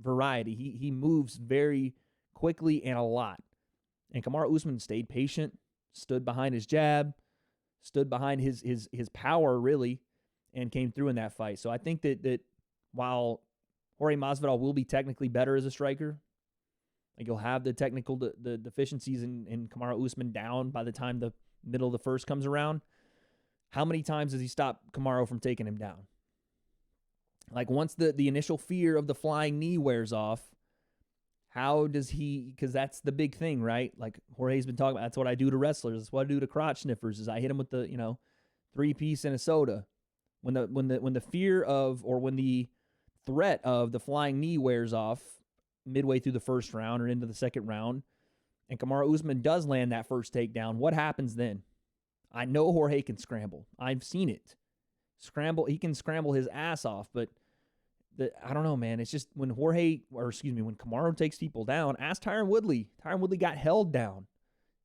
variety. He moves very quickly and a lot. And Kamaru Usman stayed patient, stood behind his jab, stood behind his power, really, and came through in that fight. So I think that while Jorge Masvidal will be technically better as a striker, like, he'll have the technical the deficiencies in Kamaru Usman down by the time the middle of the first comes around. How many times does he stop Kamaru from taking him down? Like, once the initial fear of the flying knee wears off, how does he, because that's the big thing, right? Like, Jorge's been talking about, that's what I do to wrestlers. That's what I do to crotch sniffers, is I hit them with the, 3-piece and a soda. When the fear of, or when the threat of the flying knee wears off midway through the first round or into the second round, and Kamaru Usman does land that first takedown, what happens then? I know Jorge can scramble. I've seen it. He can scramble his ass off, but I don't know, man. It's just when Kamaru takes people down, ask Tyron Woodley. Tyron Woodley got held down.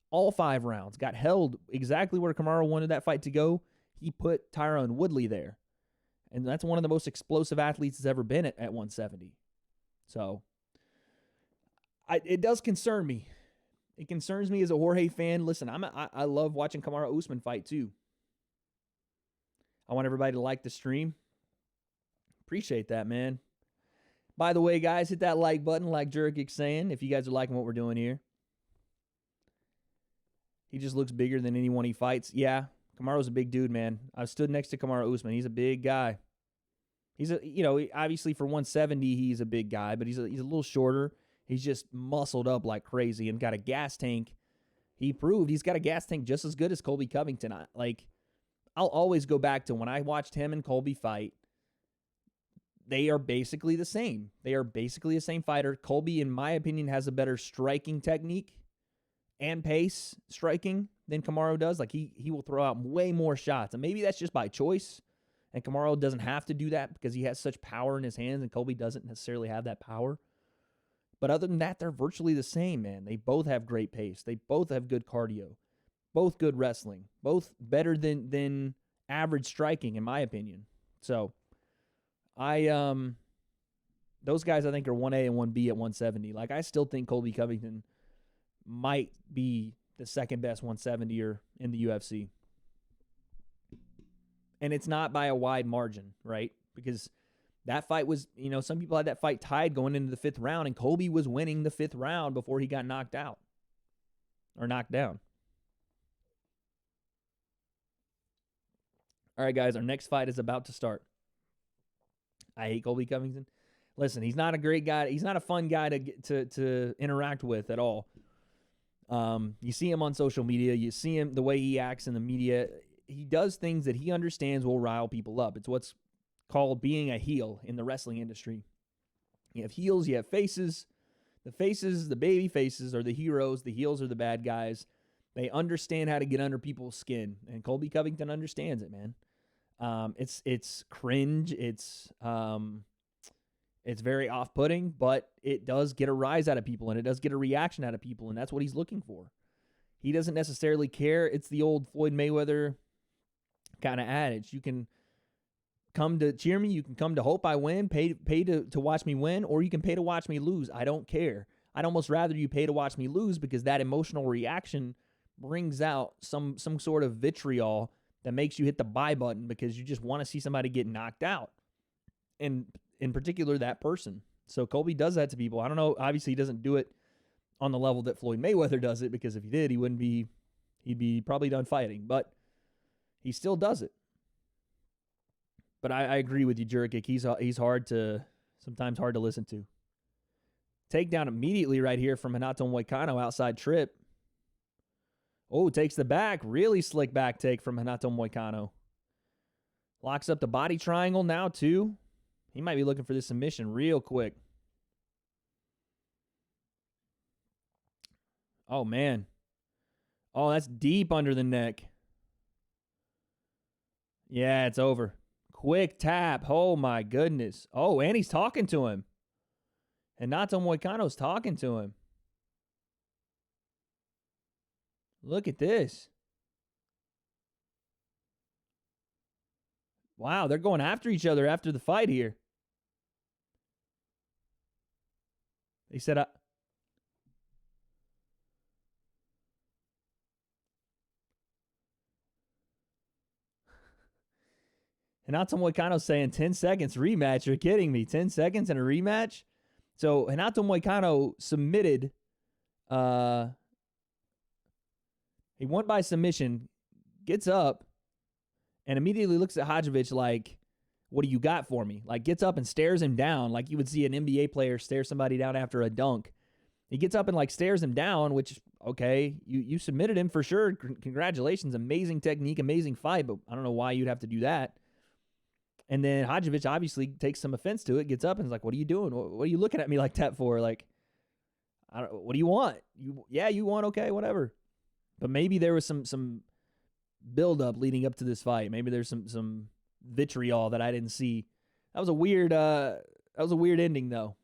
All 5 rounds. Got held exactly where Kamaru wanted that fight to go. He put Tyron Woodley there. And that's one of the most explosive athletes that's ever been at 170. So, it does concern me. It concerns me as a Jorge fan. Listen, I love watching Kamaru Usman fight too. I want everybody to like the stream. Appreciate that, man. By the way, guys, hit that like button like Jurgic's saying if you guys are liking what we're doing here. He just looks bigger than anyone he fights. Yeah, Kamaru's a big dude, man. I've stood next to Kamaru Usman. He's a big guy. He's obviously for 170, he's a big guy, but he's a little shorter. He's just muscled up like crazy and got a gas tank. He proved he's got a gas tank just as good as Colby Covington. I'll always go back to when I watched him and Colby fight. They are basically the same. They are basically the same fighter. Colby, in my opinion, has a better striking technique and pace striking than Kamaru does. Like, he will throw out way more shots. And maybe that's just by choice. And Kamaru doesn't have to do that because he has such power in his hands, and Colby doesn't necessarily have that power. But other than that, they're virtually the same, man. They both have great pace. They both have good cardio. Both good wrestling. Both better than average striking, in my opinion. So, those guys I think are 1A and 1B at 170. Like, I still think Colby Covington might be the second best 170er in the UFC. And it's not by a wide margin, right? Because that fight was, some people had that fight tied going into the 5th round, and Colby was winning the 5th round before he got knocked out or knocked down. All right, guys, our next fight is about to start. I hate Colby Covington. Listen, he's not a great guy. He's not a fun guy to interact with at all. You see him on social media. You see him, the way he acts in the media. He does things that he understands will rile people up. It's what's called being a heel in the wrestling industry. You have heels, you have faces. The faces, the baby faces, are the heroes. The heels are the bad guys. They understand how to get under people's skin, and Colby Covington understands it, man. It's cringe. It's very off-putting, but it does get a rise out of people, and it does get a reaction out of people, and that's what he's looking for. He doesn't necessarily care. It's the old Floyd Mayweather kind of adage. You can come to cheer me. You can come to hope I win, pay to watch me win, or you can pay to watch me lose. I don't care. I'd almost rather you pay to watch me lose, because that emotional reaction brings out some sort of vitriol that makes you hit the buy button because you just want to see somebody get knocked out. And in particular, that person. So Colby does that to people. I don't know. Obviously, he doesn't do it on the level that Floyd Mayweather does it, because if he did, he'd be probably done fighting. But he still does it. But I agree with you, Jurkic. He's sometimes hard to listen to. Takedown immediately right here from Renato Moicano, outside trip. Oh, takes the back. Really slick back take from Renato Moicano. Locks up the body triangle now, too. He might be looking for this submission real quick. Oh, man. Oh, that's deep under the neck. Yeah, it's over. Quick tap. Oh, my goodness. Oh, and he's talking to him. Renato Moicano's talking to him. Look at this. Wow, they're going after each other after the fight here. They said, Renato Moicano saying 10 seconds rematch. You're kidding me. 10 seconds and a rematch? So Renato Moicano submitted. He won by submission, gets up, and immediately looks at Homage like, what do you got for me? Like, gets up and stares him down like you would see an NBA player stare somebody down after a dunk. He gets up and like stares him down, which, okay, you submitted him for sure. Congratulations. Amazing technique, amazing fight, but I don't know why you'd have to do that. And then Homage obviously takes some offense to it, gets up and is like, what are you doing? What are you looking at me like that for? Like, what do you want? You want, okay, whatever. But maybe there was some build-up leading up to this fight. Maybe there's some vitriol that I didn't see. That was a weird ending, though.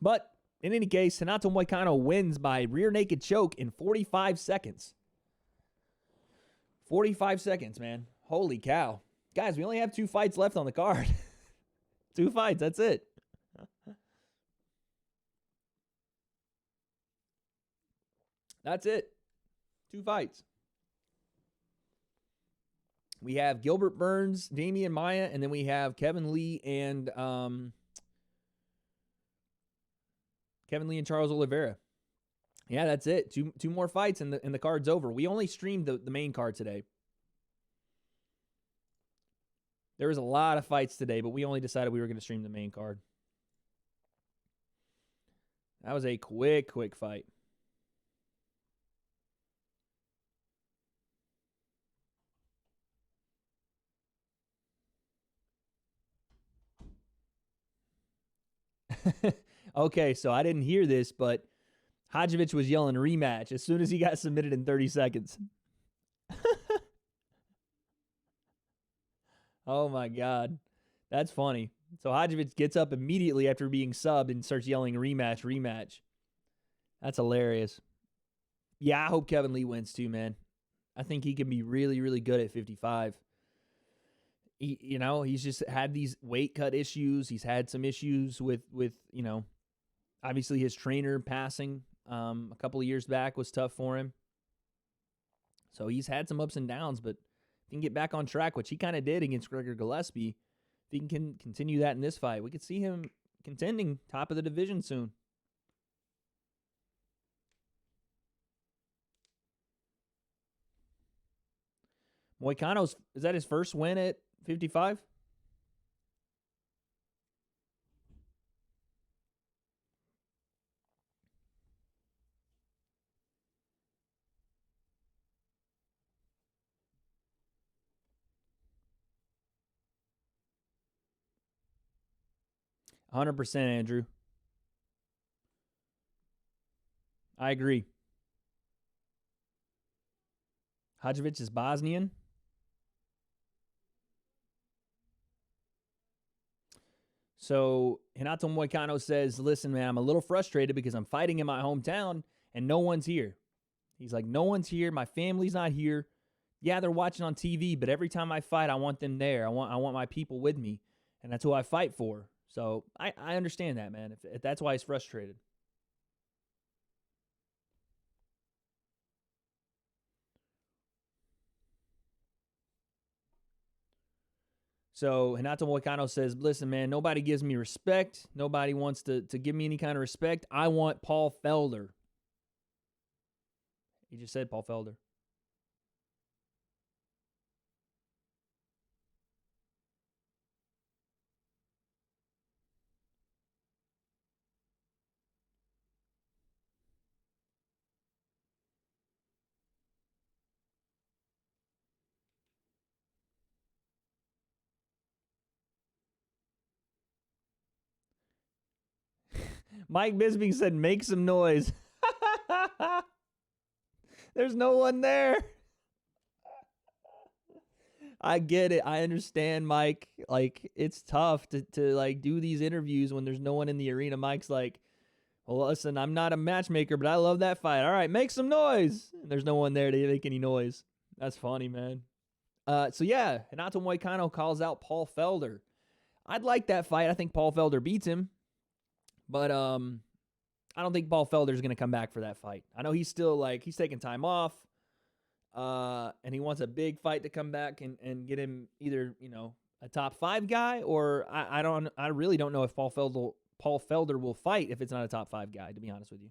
But in any case, Renato Moicano wins by rear naked choke in 45 seconds. 45 seconds, man. Holy cow. Guys, we only have 2 fights left on the card. 2 fights, that's it. That's it. 2 fights. We have Gilbert Burns, Damian Maia, and then we have Kevin Lee and Charles Oliveira. Yeah, that's it. Two more fights and the card's over. We only streamed the main card today. There was a lot of fights today, but we only decided we were going to stream the main card. That was a quick fight. Okay, so I didn't hear this, but Homage was yelling rematch as soon as he got submitted in 30 seconds. Oh, my God. That's funny. So Homage gets up immediately after being subbed and starts yelling rematch. That's hilarious. Yeah, I hope Kevin Lee wins too, man. I think he can be really, really good at 55. He's just had these weight cut issues. He's had some issues with obviously his trainer passing a couple of years back was tough for him. So he's had some ups and downs, but if he can get back on track, which he kind of did against Gregor Gillespie, if he can continue that in this fight, we could see him contending top of the division soon. Moicano's, is that his first win at 55? $100%, Andrew. I agree. Hadjovic is Bosnian. So Renato Moicano says, listen, man, I'm a little frustrated because I'm fighting in my hometown and no one's here. He's like, no one's here. My family's not here. Yeah, they're watching on TV, but every time I fight, I want them there. I want my people with me, and that's who I fight for. So I understand that, man. If that's why he's frustrated. So Renato Moicano says, listen, man, nobody gives me respect. Nobody wants to give me any kind of respect. I want Paul Felder. He just said Paul Felder. Mike Bisping said, make some noise. There's no one there. I get it. I understand, Mike. Like, it's tough to like do these interviews when there's no one in the arena. Mike's like, well, listen, I'm not a matchmaker, but I love that fight. All right, make some noise. And there's no one there to make any noise. That's funny, man. So yeah, Renato Moicano calls out Paul Felder. I'd like that fight. I think Paul Felder beats him. But I don't think Paul Felder's going to come back for that fight. I know he's still like, he's taking time off. And he wants a big fight to come back and get him either, you know, a top 5 guy, or I really don't know if Paul Felder will fight if it's not a top 5 guy, to be honest with you.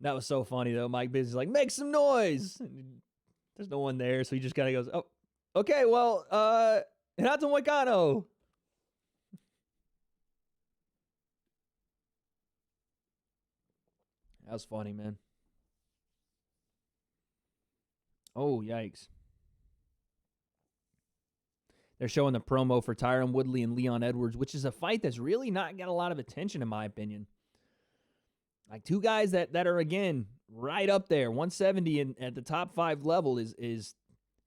That was so funny though. Mike Biz is like, make some noise. And there's no one there, so he just kind of goes, oh, okay, well, Renato Moicano. That was funny, man. Oh, yikes. They're showing the promo for Tyron Woodley and Leon Edwards, which is a fight that's really not got a lot of attention, in my opinion. Like, two guys that are, again, right up there. 170 and at the top 5 level is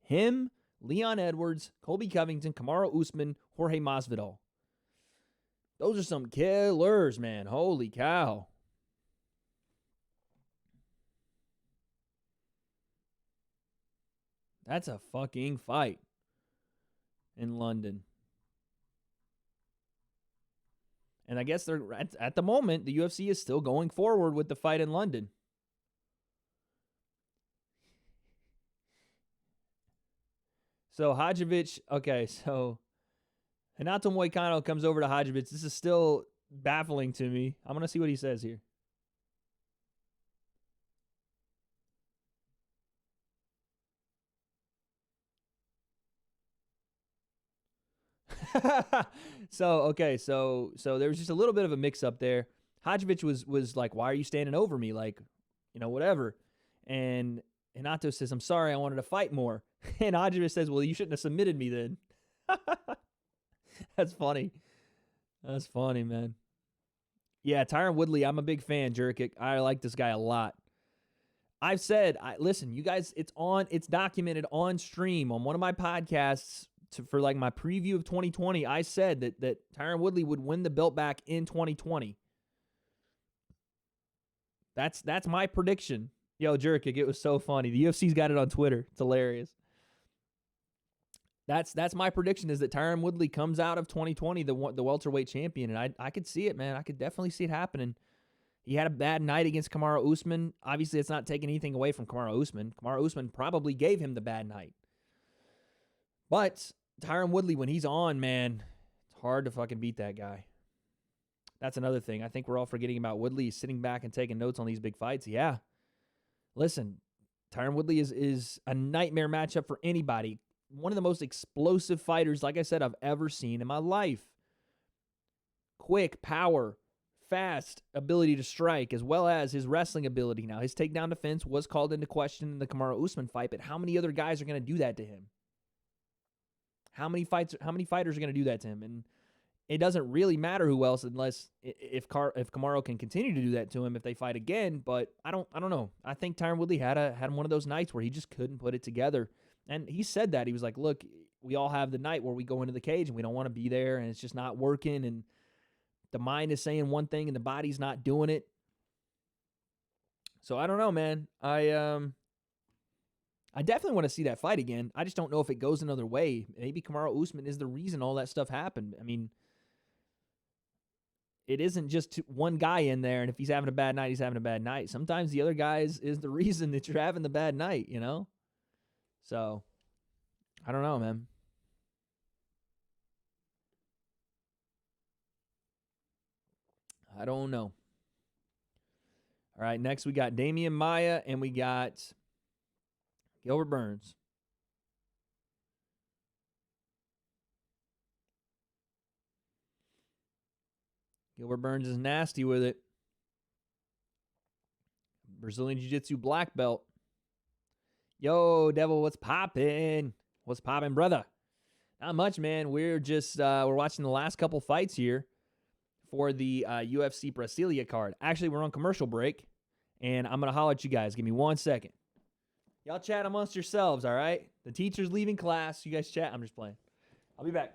him, Leon Edwards, Colby Covington, Kamaru Usman, Jorge Masvidal. Those are some killers, man. Holy cow. That's a fucking fight in London. And I guess they're at the moment, the UFC is still going forward with the fight in London. So Hadjovic, okay, so Renato Moicano comes over to Hadjovic. This is still baffling to me. I'm going to see what he says here. So there was just a little bit of a mix up there. Hadjovic was like, why are you standing over me? Like, you know, whatever. And Renato says, I'm sorry, I wanted to fight more. And Hadjovic says, well, you shouldn't have submitted me then. That's funny. That's funny, man. Yeah, Tyron Woodley, I'm a big fan, Jurkic. I like this guy a lot. I've said, listen, you guys, it's documented on stream on one of my podcasts for like my preview of 2020. I said that Tyron Woodley would win the belt back in 2020. That's my prediction. Yo, Jurkic, it was so funny. The UFC's got it on Twitter. It's hilarious. That's my prediction, is that Tyron Woodley comes out of 2020 the welterweight champion, and I could see it, man. I could definitely see it happening. He had a bad night against Kamaru Usman. Obviously, it's not taking anything away from Kamaru Usman. Kamaru Usman probably gave him the bad night. But Tyron Woodley, when he's on, man, it's hard to fucking beat that guy. That's another thing. I think we're all forgetting about Woodley sitting back and taking notes on these big fights. Yeah. Listen, Tyron Woodley is a nightmare matchup for anybody. one of the most explosive fighters, like I said, I've ever seen in my life. Quick, power, fast, ability to strike, as well as his wrestling ability. Now, his takedown defense was called into question in the Kamaru-Usman fight, but how many other guys are going to do that to him? How many fighters are going to do that to him? And it doesn't really matter who else, unless if Kamaru can continue to do that to him if they fight again. But I don't know. I think Tyron Woodley had one of those nights where he just couldn't put it together. And he said that. He was like, look, we all have the night where we go into the cage and we don't want to be there and it's just not working. And the mind is saying one thing and the body's not doing it. So I don't know, man. I definitely want to see that fight again. I just don't know if it goes another way. Maybe Kamaru-Usman is the reason all that stuff happened. I mean, it isn't just one guy in there, and if he's having a bad night, he's having a bad night. Sometimes the other guy is the reason that you're having the bad night, you know? So, I don't know, man. I don't know. All right, next we got Damian Maia, and we got Gilbert Burns. Gilbert Burns is nasty with it. Brazilian Jiu-Jitsu black belt. Yo, Devil, what's poppin'? What's poppin', brother? Not much, man. We're just we're watching the last couple fights here for the UFC Brasilia card. Actually, we're on commercial break, and I'm going to holler at you guys. Give me 1 second. Y'all chat amongst yourselves, all right? The teacher's leaving class. You guys chat. I'm just playing. I'll be back.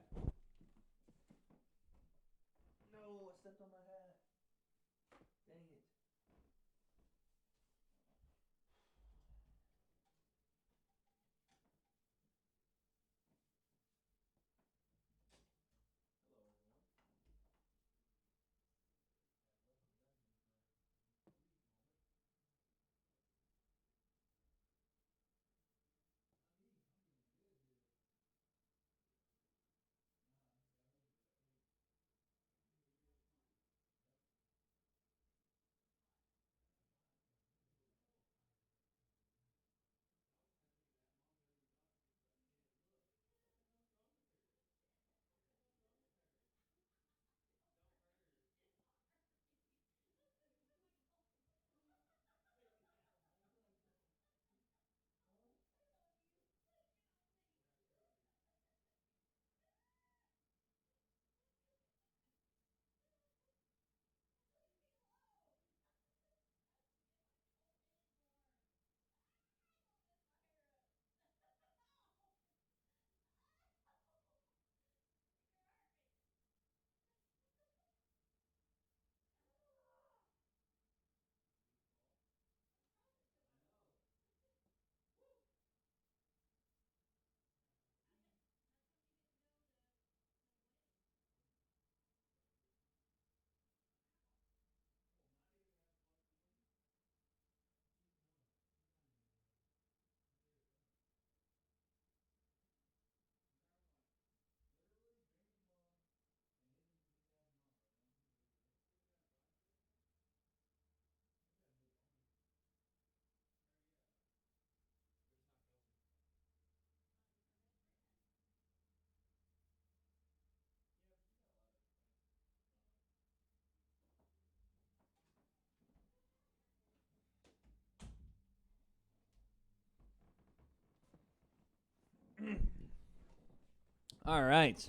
All right.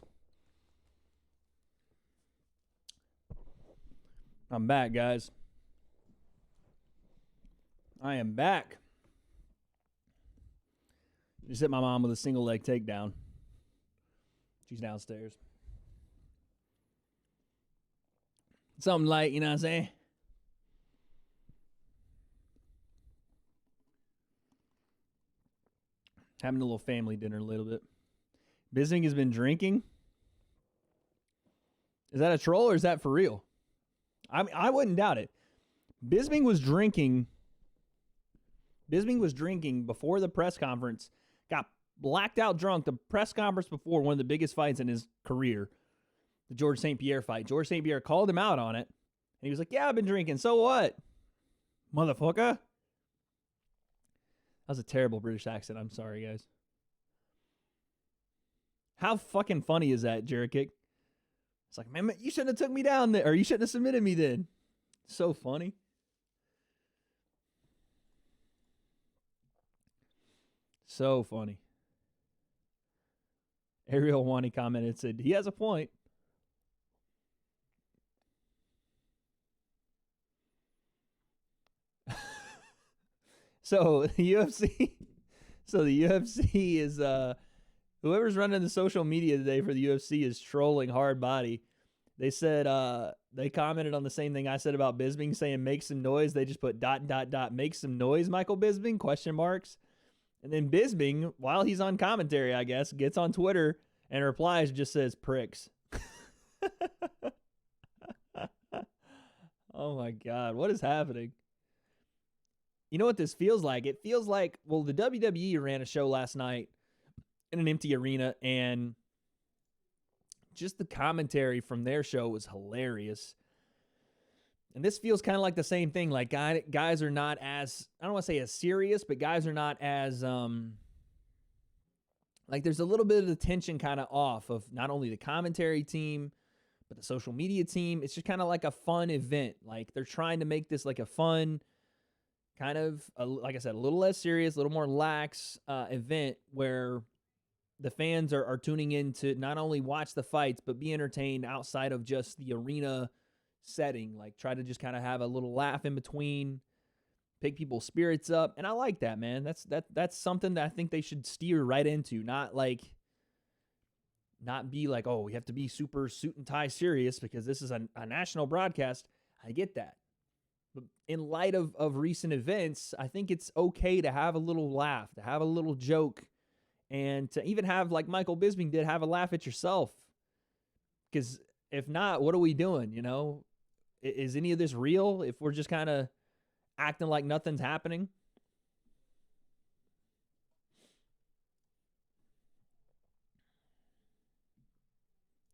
I'm back, guys. I am back. Just hit my mom with a single leg takedown. She's downstairs. Something light, you know what I'm saying? Having a little family dinner a little bit. Bisping has been drinking. Is that a troll or is that for real? I wouldn't doubt it. Bisping was drinking before the press conference. Got blacked out drunk. The press conference before one of the biggest fights in his career, the George St. Pierre fight. George St. Pierre called him out on it. And he was like, yeah, I've been drinking. So what? Motherfucker. That was a terrible British accent. I'm sorry, guys. How fucking funny is that, Jerikic? It's like, man, you shouldn't have took me down there, or you shouldn't have submitted me then. So funny. So funny. Ariel Wani commented, said, he has a point. So the UFC is whoever's running the social media today for the UFC is trolling Hard Body. They said they commented on the same thing I said about Bisping, saying make some noise. They just put ... make some noise, Michael Bisping, question marks. And then Bisping, while he's on commentary, I guess, gets on Twitter and replies, just says pricks. Oh my God, what is happening? You know what this feels like? It feels like, well, the WWE ran a show last night in an empty arena, and just the commentary from their show was hilarious. And this feels kind of like the same thing. Like guys are not as, I don't want to say as serious, but guys are not as, like there's a little bit of the tension kind of off of not only the commentary team, but the social media team. It's just kind of like a fun event. Like they're trying to make this like a fun, kind of, like I said, a little less serious, a little more lax event where the fans are tuning in to not only watch the fights, but be entertained outside of just the arena setting. Like try to just kind of have a little laugh in between, pick people's spirits up. And I like that, man. That's something that I think they should steer right into. Not be like, oh, we have to be super suit and tie serious because this is a national broadcast. I get that. But in light of recent events, I think it's okay to have a little laugh, to have a little joke, and to even have, like Michael Bisping did, have a laugh at yourself. Because if not, what are we doing, you know? Is any of this real if we're just kind of acting like nothing's happening?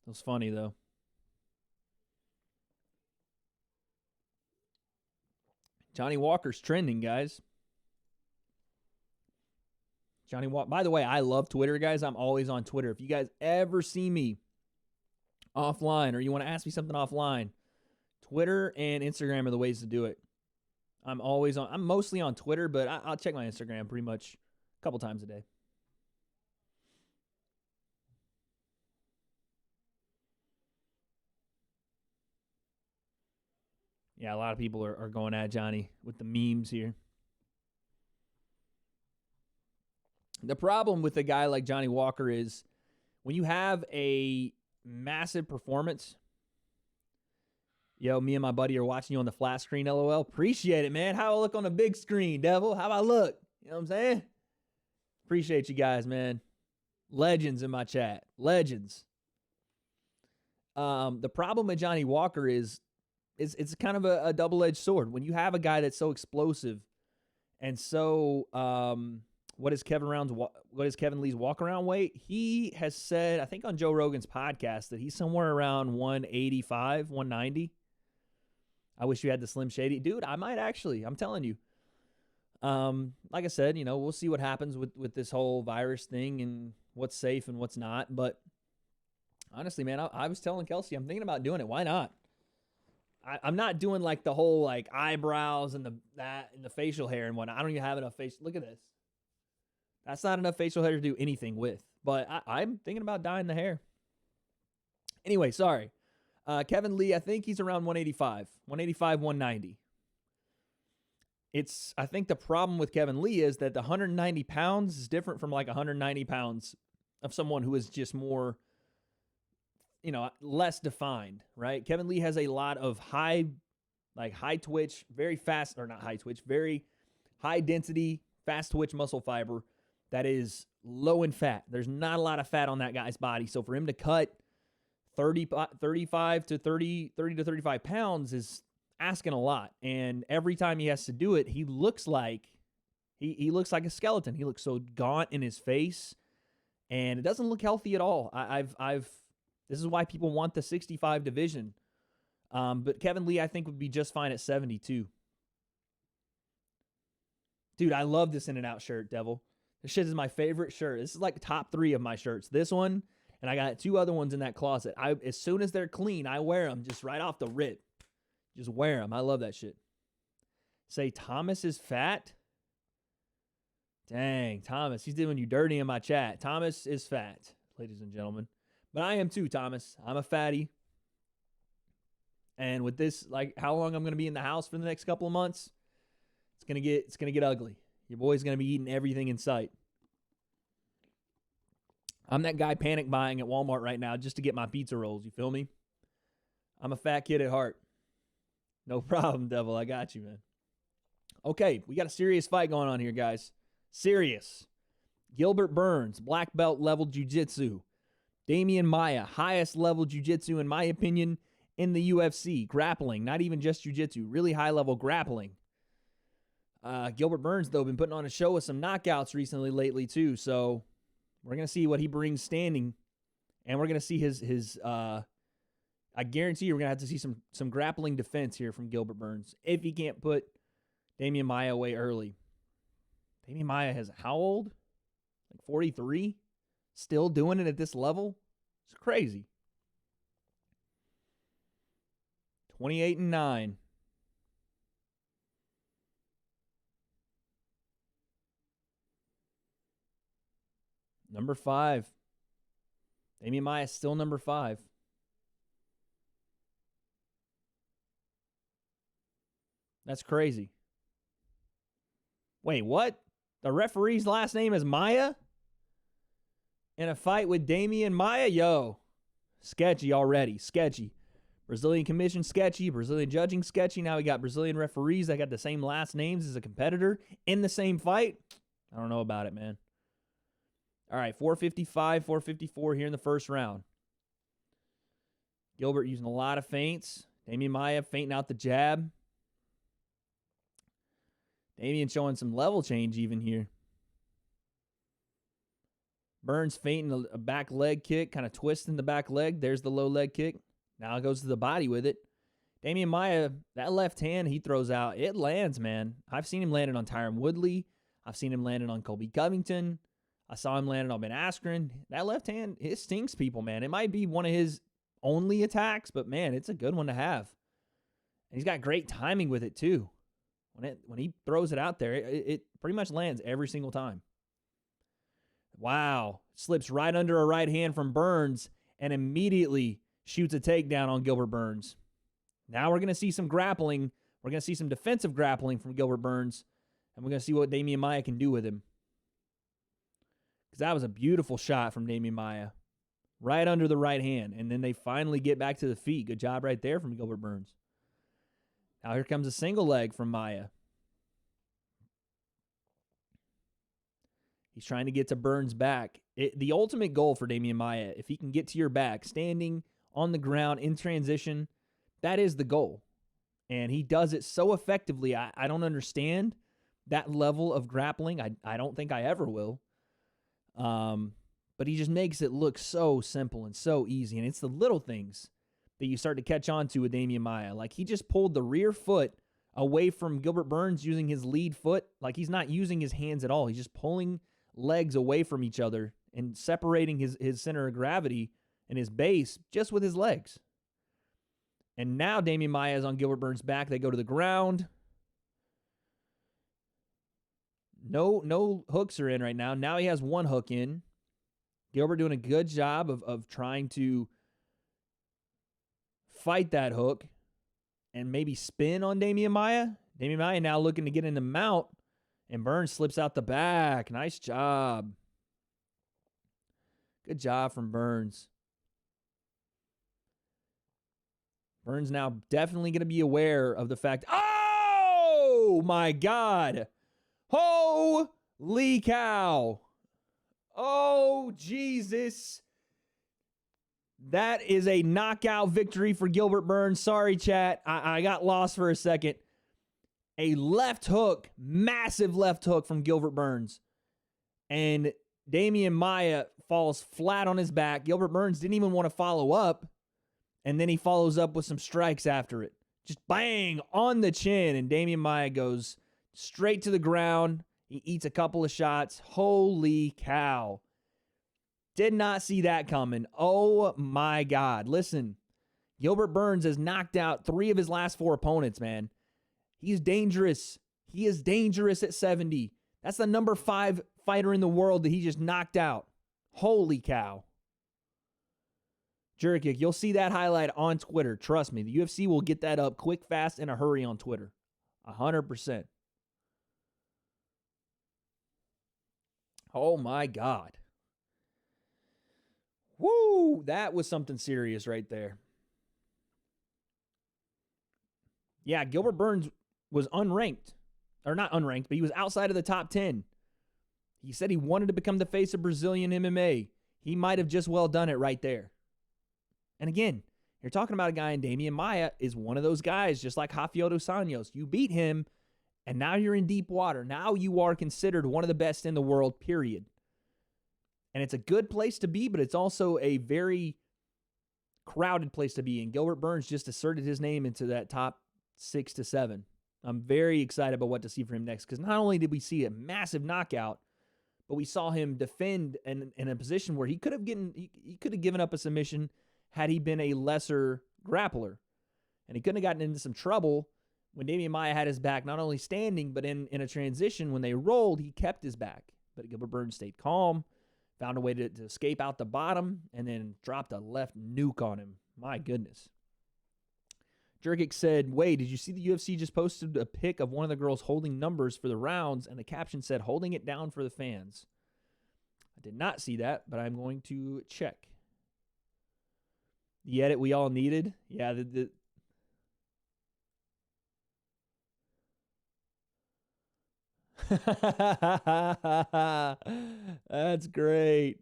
It was funny, though. Johnny Walker's trending, guys. Johnny Walker. By the way, I love Twitter, guys. I'm always on Twitter. If you guys ever see me offline or you want to ask me something offline, Twitter and Instagram are the ways to do it. I'm mostly on Twitter, but I'll check my Instagram pretty much a couple times a day. Yeah, a lot of people are going at Johnny with the memes here. The problem with a guy like Johnny Walker is when you have a massive performance. Yo, me and my buddy are watching you on the flat screen, LOL. Appreciate it, man. How I look on the big screen, devil? How I look? You know what I'm saying? Appreciate you guys, man. Legends in my chat. Legends. The problem with Johnny Walker is it's kind of a double-edged sword. When you have a guy that's so explosive and so what is Kevin Lee's walk-around weight? He has said, I think on Joe Rogan's podcast, that he's somewhere around 185, 190. I wish you had the Slim Shady. Dude, I might actually. I'm telling you. Like I said, we'll see what happens with this whole virus thing and what's safe and what's not. But honestly, man, I was telling Kelsey, I'm thinking about doing it. Why not? I'm not doing like the whole like eyebrows and the facial hair and whatnot. I don't even have enough facial. Look at this. That's not enough facial hair to do anything with. But I'm thinking about dyeing the hair. Anyway, sorry. Kevin Lee, I think he's around 185, 190. I think the problem with Kevin Lee is that the 190 pounds is different from like 190 pounds of someone who is just more, less defined, right? Kevin Lee has a lot of high twitch, very fast, or not high twitch, very high density, fast twitch muscle fiber that is low in fat. There's not a lot of fat on that guy's body. So for him to cut 35 to 30 to 35 pounds is asking a lot. And every time he has to do it, he looks like he looks like a skeleton. He looks so gaunt in his face, and it doesn't look healthy at all. This is why people want the 65 division. But Kevin Lee, I think, would be just fine at 72. Dude, I love this In-N-Out shirt, Devil. This shit is my favorite shirt. This is like top 3 of my shirts. This one And I got 2 other ones in that closet. As soon as they're clean, I wear them just right off the rip. Just wear them. I love that shit. Say Thomas is fat? Dang, Thomas. He's doing you dirty in my chat. Thomas is fat, ladies and gentlemen. But I am too, Thomas. I'm a fatty. And with this, like how long I'm going to be in the house for the next couple of months, it's going to get ugly. Your boy's going to be eating everything in sight. I'm that guy panic buying at Walmart right now just to get my pizza rolls. You feel me? I'm a fat kid at heart. No problem, Devil. I got you, man. Okay, we got a serious fight going on here, guys. Serious. Gilbert Burns, black belt level jiu-jitsu. Damian Maia, highest level jiu-jitsu, in my opinion, in the UFC. Grappling, not even just jiu-jitsu. Really high-level grappling. Gilbert Burns, though, been putting on a show with some knockouts recently lately, too. So we're going to see what he brings standing. And we're going to see his I guarantee you we're going to have to see some grappling defense here from Gilbert Burns if he can't put Damian Maia away early. Damian Maia has how old? Like 43? Still doing it at this level? It's crazy. 28-9. Number 5. Damian Maia is still number 5. That's crazy. Wait, what? The referee's last name is Maia? In a fight with Damian Maia? Yo. Sketchy already. Sketchy. Brazilian commission sketchy. Brazilian judging sketchy. Now we got Brazilian referees that got the same last names as a competitor in the same fight. I don't know about it, man. All right, 455, 454 here in the first round. Gilbert using a lot of feints. Damian Maia feinting out the jab. Damian showing some level change even here. Burns feinting a back leg kick, kind of twisting the back leg. There's the low leg kick. Now it goes to the body with it. Damian Maia, that left hand he throws out, it lands, man. I've seen him landing on Tyron Woodley. I've seen him landing on Colby Covington. I saw him landing on Ben Askren. That left hand, it stings people, man. It might be one of his only attacks, but, man, it's a good one to have. And he's got great timing with it, too. When he throws it out there, it pretty much lands every single time. Wow. Slips right under a right hand from Burns and immediately shoots a takedown on Gilbert Burns. Now we're going to see some grappling. We're going to see some defensive grappling from Gilbert Burns, and we're going to see what Damian Maia can do with him. Because that was a beautiful shot from Damian Maia. Right under the right hand, and then they finally get back to the feet. Good job right there from Gilbert Burns. Now here comes a single leg from Maia. He's trying to get to Burns' back. The ultimate goal for Damian Maia, if he can get to your back, standing on the ground in transition, that is the goal. And he does it so effectively. I don't understand that level of grappling. I don't think I ever will. But he just makes it look so simple and so easy. And it's the little things that you start to catch on to with Damian Maia. Like, he just pulled the rear foot away from Gilbert Burns using his lead foot. Like, he's not using his hands at all. He's just pulling legs away from each other and separating his center of gravity and his base just with his legs. And now Damian Maia is on Gilbert Burns' back. They go to the ground. No hooks are in right now. Now he has one hook in. Gilbert doing a good job of trying to fight that hook and maybe spin on Damian Maia. Damian Maia now looking to get in the mount, and Burns slips out the back. Nice job. Good job from Burns. Burns now definitely going to be aware of the fact, oh my God. Holy cow. Oh, Jesus. That is a knockout victory for Gilbert Burns. Sorry, chat. I got lost for a second. A left hook, massive left hook from Gilbert Burns. And Damian Maia falls flat on his back. Gilbert Burns didn't even want to follow up. And then he follows up with some strikes after it. Just bang on the chin. And Damian Maia goes straight to the ground. He eats a couple of shots. Holy cow. Did not see that coming. Oh, my God. Listen, Gilbert Burns has knocked out 3 of his last 4 opponents, man. He's dangerous. He is dangerous at 70. That's the number 5 fighter in the world that he just knocked out. Holy cow. Jurkic, you'll see that highlight on Twitter. Trust me, the UFC will get that up quick, fast, in a hurry on Twitter. 100%. Oh, my God. Woo! That was something serious right there. Yeah, Gilbert Burns was unranked. Or not unranked, but he was outside of the top 10. He said he wanted to become the face of Brazilian MMA. He might have just well done it right there. And again, you're talking about a guy in Damian Maia is one of those guys, just like Rafael dos Anjos. You beat him, and now you're in deep water. Now you are considered one of the best in the world, period. And it's a good place to be, but it's also a very crowded place to be. And Gilbert Burns just asserted his name into that top 6 to 7. I'm very excited about what to see from him next, because not only did we see a massive knockout, but we saw him defend in a position where he could have given up a submission had he been a lesser grappler. And he couldn't have gotten into some trouble when Damian Maia had his back, not only standing, but in a transition. When they rolled, he kept his back. But Gilbert Burns stayed calm, found a way to escape out the bottom, and then dropped a left nuke on him. My goodness. Jurkic said, "Wade, did you see the UFC just posted a pic of one of the girls holding numbers for the rounds, and the caption said, 'holding it down for the fans'?" I did not see that, but I'm going to check. The edit we all needed? Yeah, That's great.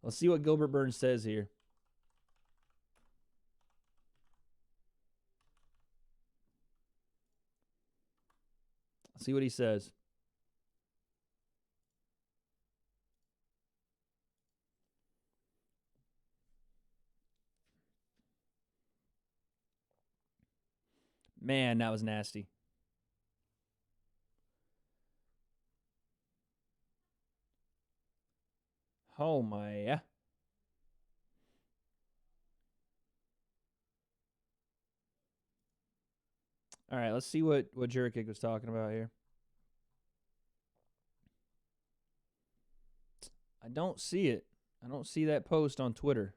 Let's see what Gilbert Burns says here. Let's see what he says. Man, that was nasty. Oh my, yeah. All right, let's see what Jurkic was talking about here. I don't see it. I don't see that post on Twitter.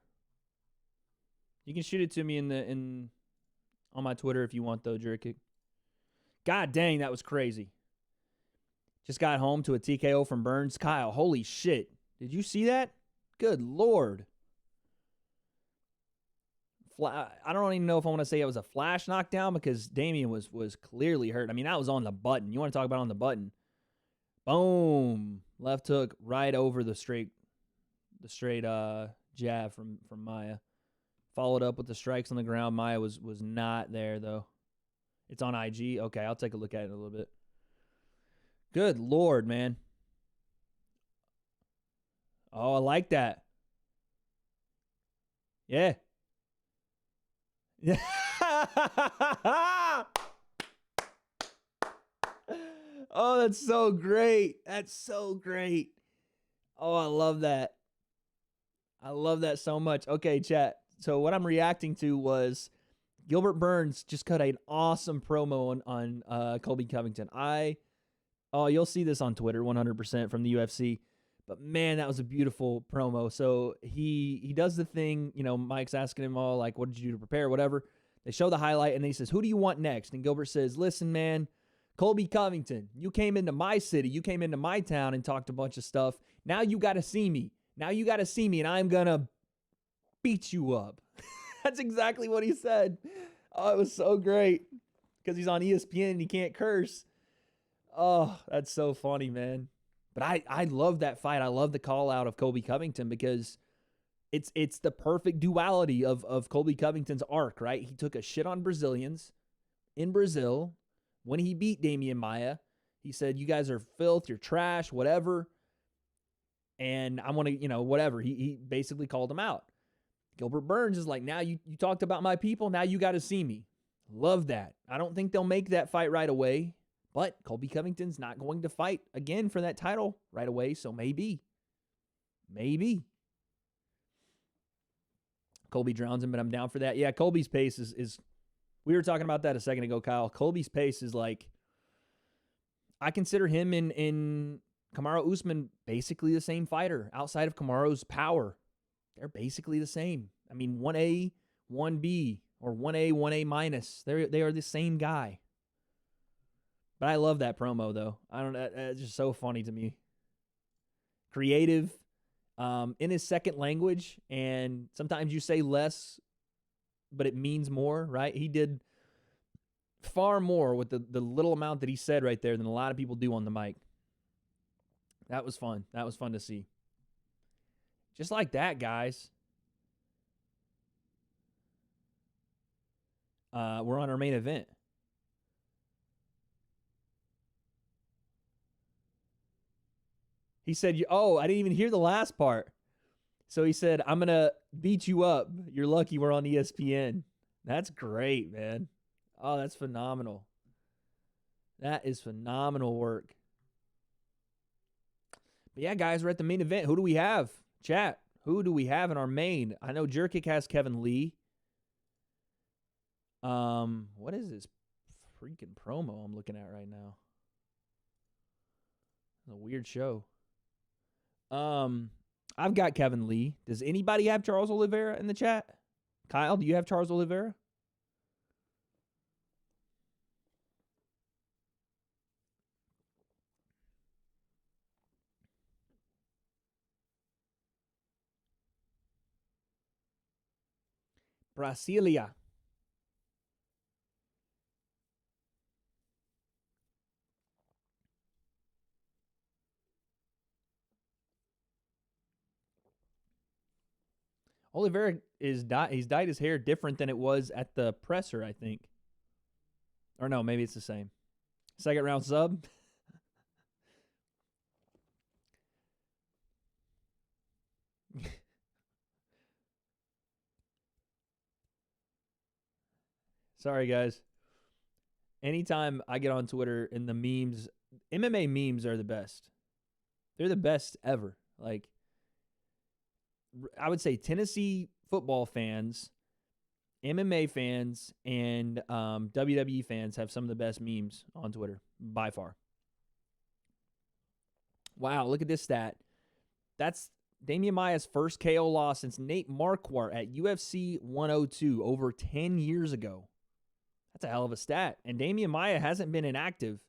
You can shoot it to me on my Twitter if you want, though, Jurkic. God dang, that was crazy. Just got home to a TKO from Burns. Kyle, holy shit. Did you see that? Good Lord. I don't even know if I want to say it was a flash knockdown, because Damian was clearly hurt. I mean, that was on the button. You want to talk about on the button? Boom. Left hook right over the straight jab from Maia. Followed up with the strikes on the ground. Maia was not there, though. It's on IG. Okay, I'll take a look at it in a little bit. Good Lord, man. Oh, I like that. Yeah. Oh, that's so great. That's so great. Oh, I love that. I love that so much. Okay, chat. So what I'm reacting to was Gilbert Burns just cut an awesome promo on Colby Covington. You'll see this on Twitter 100% from the UFC. But man, that was a beautiful promo. So he does the thing, Mike's asking him all, like, what did you do to prepare, whatever. They show the highlight, and then he says, who do you want next? And Gilbert says, listen, man, Colby Covington, you came into my city, you came into my town and talked a bunch of stuff. Now you got to see me. Now you got to see me, and I'm going to beat you up. That's exactly what he said. Oh, it was so great, because he's on ESPN and he can't curse. Oh, that's so funny, man. But I love that fight. I love the call out of Colby Covington, because it's the perfect duality of Colby Covington's arc, right? He took a shit on Brazilians in Brazil. When he beat Damian Maia, he said, you guys are filth, you're trash, whatever. and I want to, whatever. He basically called him out. Gilbert Burns is like, now you talked about my people, now you got to see me. Love that. I don't think they'll make that fight right away, but Colby Covington's not going to fight again for that title right away, so maybe. Colby drowns him, but I'm down for that. Yeah, Colby's pace is we were talking about that a second ago, Kyle. Colby's pace is like, I consider him in Kamaru Usman basically the same fighter outside of Kamaru's power. They're basically the same. I mean, 1A, 1B, or 1A, 1A minus. They are the same guy. But I love that promo, though. It's just so funny to me. Creative, in his second language, and sometimes you say less, but it means more, right? He did far more with the little amount that he said right there than a lot of people do on the mic. That was fun. That was fun to see. Just like that, guys. We're on our main event. He said, oh, I didn't even hear the last part. So he said, I'm going to beat you up. You're lucky we're on ESPN. That's great, man. Oh, that's phenomenal. That is phenomenal work. But yeah, guys, we're at the main event. Who do we have? Chat, who do we have in our main? I know Jerkic has Kevin Lee. What is this freaking promo I'm looking at right now? It's a weird show. I've got Kevin Lee. Does anybody have Charles Oliveira in the chat? Kyle, do you have Charles Oliveira? Brasilia. Oliveira he's dyed his hair different than it was at the presser, I think. Or no, maybe it's the same. Second round sub. Sorry, guys. Anytime I get on Twitter and the memes, MMA memes are the best. They're the best ever. Like, I would say Tennessee football fans, MMA fans, and WWE fans have some of the best memes on Twitter by far. Wow, look at this stat. That's Damian Maia's first KO loss since Nate Marquardt at UFC 102 over 10 years ago. That's a hell of a stat. And Damian Maia hasn't been inactive.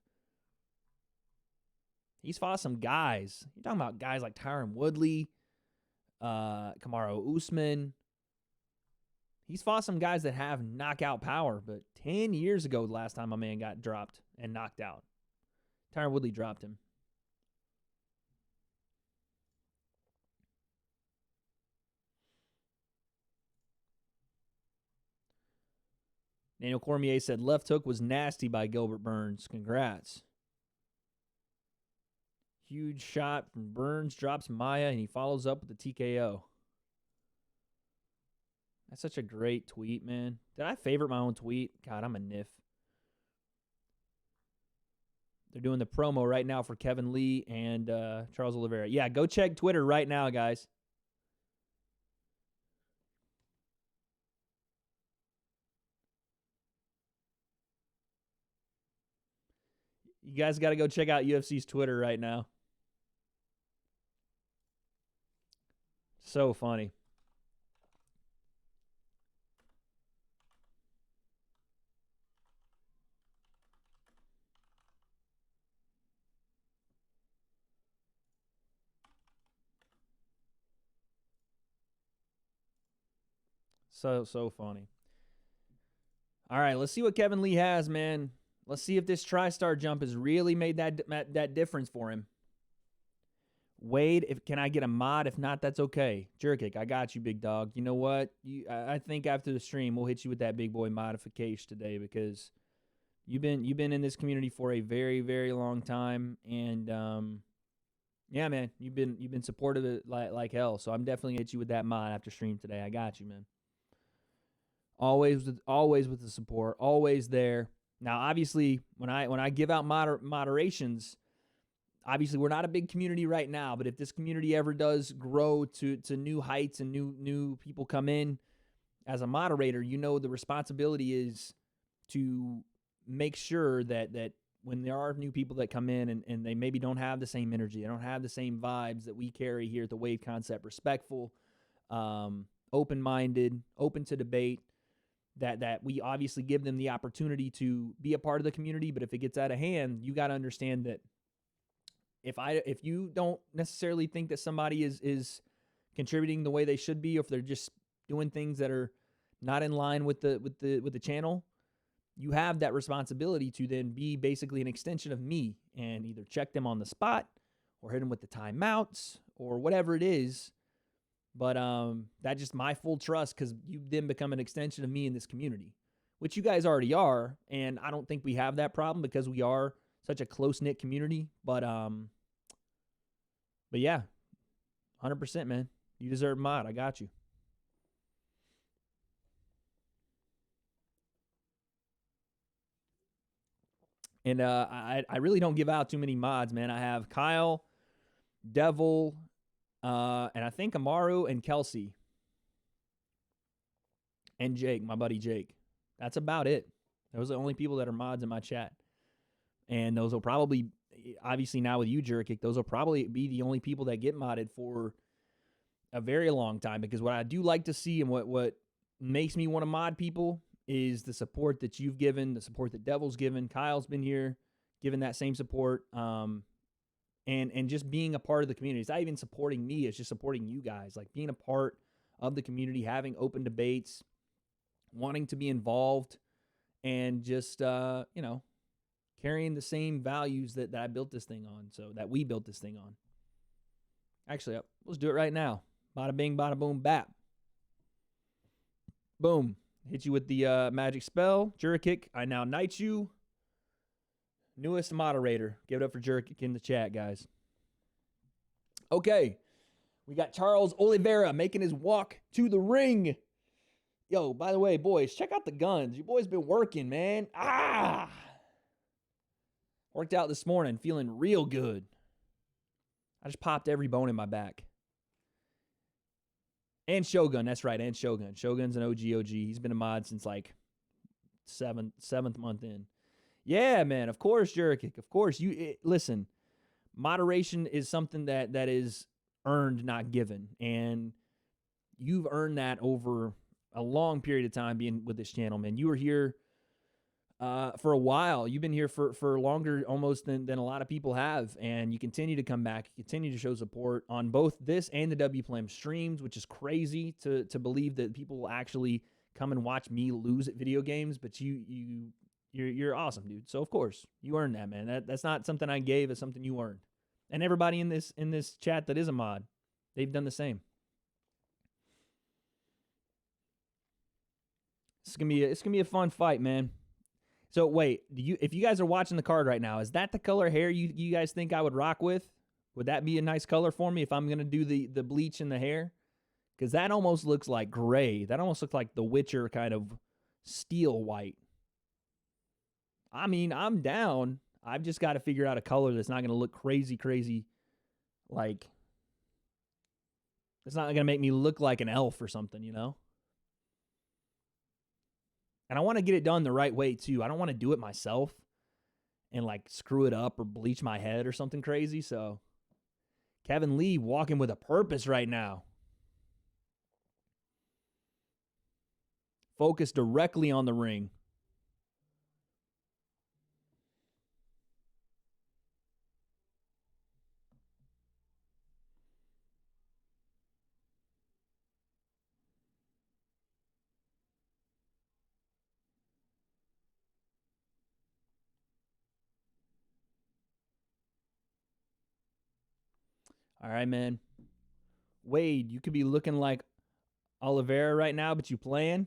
He's fought some guys. You're talking about guys like Tyron Woodley, Kamaru Usman. He's fought some guys that have knockout power, but 10 years ago, the last time my man got dropped and knocked out. Tyron Woodley dropped him. Daniel Cormier said left hook was nasty by Gilbert Burns. Congrats. Huge shot from Burns, drops Maia, and he follows up with the TKO. That's such a great tweet, man. Did I favorite my own tweet? God, I'm a niff. They're doing the promo right now for Kevin Lee and Charles Oliveira. Yeah, go check Twitter right now, guys. You guys got to go check out UFC's Twitter right now. So funny. So funny. All right, let's see what Kevin Lee has, man. Let's see if this TriStar jump has really made that difference for him. Wade, can I get a mod? If not, that's okay. Jerkic, I got you, big dog. You know what? I think after the stream, we'll hit you with that big boy modification today because you've been in this community for a very, very long time, and Yeah, man, you've been supportive like hell. So I'm definitely gonna hit you with that mod after stream today. I got you, man. Always with the support, always there. Now, obviously, when I give out moderations, obviously we're not a big community right now, but if this community ever does grow to new heights and new people come in, as a moderator, you know the responsibility is to make sure that when there are new people that come in and they maybe don't have the same energy, they don't have the same vibes that we carry here at the WADE Concept, respectful, open-minded, open to debate, that we obviously give them the opportunity to be a part of the community. But if it gets out of hand, you got to understand that if you don't necessarily think that somebody is contributing the way they should be, or if they're just doing things that are not in line with the channel, you have that responsibility to then be basically an extension of me and either check them on the spot or hit them with the timeouts or whatever it is. But that's just my full trust, because you then become an extension of me in this community, which you guys already are. And I don't think we have that problem because we are such a close-knit community. But yeah, 100%, man. You deserve mod. I got you. And I really don't give out too many mods, man. I have Kyle, Devil, and I think Amaru and Kelsey. And Jake, my buddy Jake. That's about it. Those are the only people that are mods in my chat. And those will probably, obviously now with you, Jurkic, those will probably be the only people that get modded for a very long time. Because what I do like to see and what makes me want to mod people is the support that you've given, the support that Devil's given. Kyle's been here giving that same support. And just being a part of the community. It's not even supporting me, it's just supporting you guys. Like being a part of the community, having open debates, wanting to be involved, and just, carrying the same values that I built this thing on, so that we built this thing on. Actually, let's do it right now. Bada bing, bada boom, bap. Boom. Hit you with the magic spell. Jurkic, I now knight you. Newest moderator. Give it up for Jurkic in the chat, guys. Okay. We got Charles Oliveira making his walk to the ring. Yo, by the way, boys, check out the guns. You boys been working, man. Worked out this morning, feeling real good. I just popped every bone in my back. And Shogun, that's right, and Shogun. Shogun's an OG. He's been a mod since like seventh month in. Yeah, man, of course, Jurkic. Of course. Listen, moderation is something that is earned, not given. And you've earned that over a long period of time being with this channel, man. You were here for a while. You've been here for longer almost than a lot of people have. And you continue to come back. You continue to show support on both this and the W.A.D.E streams, which is crazy to believe that people will actually come and watch me lose at video games. But you're awesome, dude. So of course you earned that, man. That's not something I gave. It's something you earned. And everybody in this chat that is a mod, they've done the same. It's gonna be a fun fight, man. So wait, if you guys are watching the card right now, is that the color hair you guys think I would rock with? Would that be a nice color for me if I'm gonna do the bleach in the hair? Because that almost looks like gray. That almost looks like the Witcher kind of steel white. I mean, I'm down. I've just got to figure out a color that's not going to look crazy. Like, it's not going to make me look like an elf or something, you know? And I want to get it done the right way, too. I don't want to do it myself and, like, screw it up or bleach my head or something crazy. So, Kevin Lee walking with a purpose right now. Focus directly on the ring. All right, man. Wade, you could be looking like Oliveira right now, but you playing?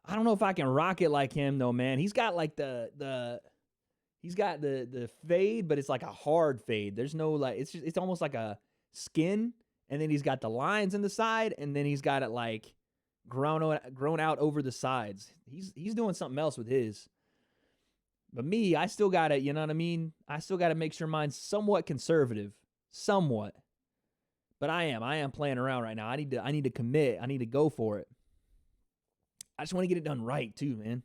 I don't know if I can rock it like him, though, man. He's got like the He's got the fade, but it's like a hard fade. There's no like, it's almost like a skin, and then he's got the lines in the side, and then he's got it like grown out over the sides. He's doing something else with his. But me, I still got to, you know what I mean? I still got to make sure mine's somewhat conservative, somewhat. But I am playing around right now. I need to commit. I need to go for it. I just want to get it done right too, man.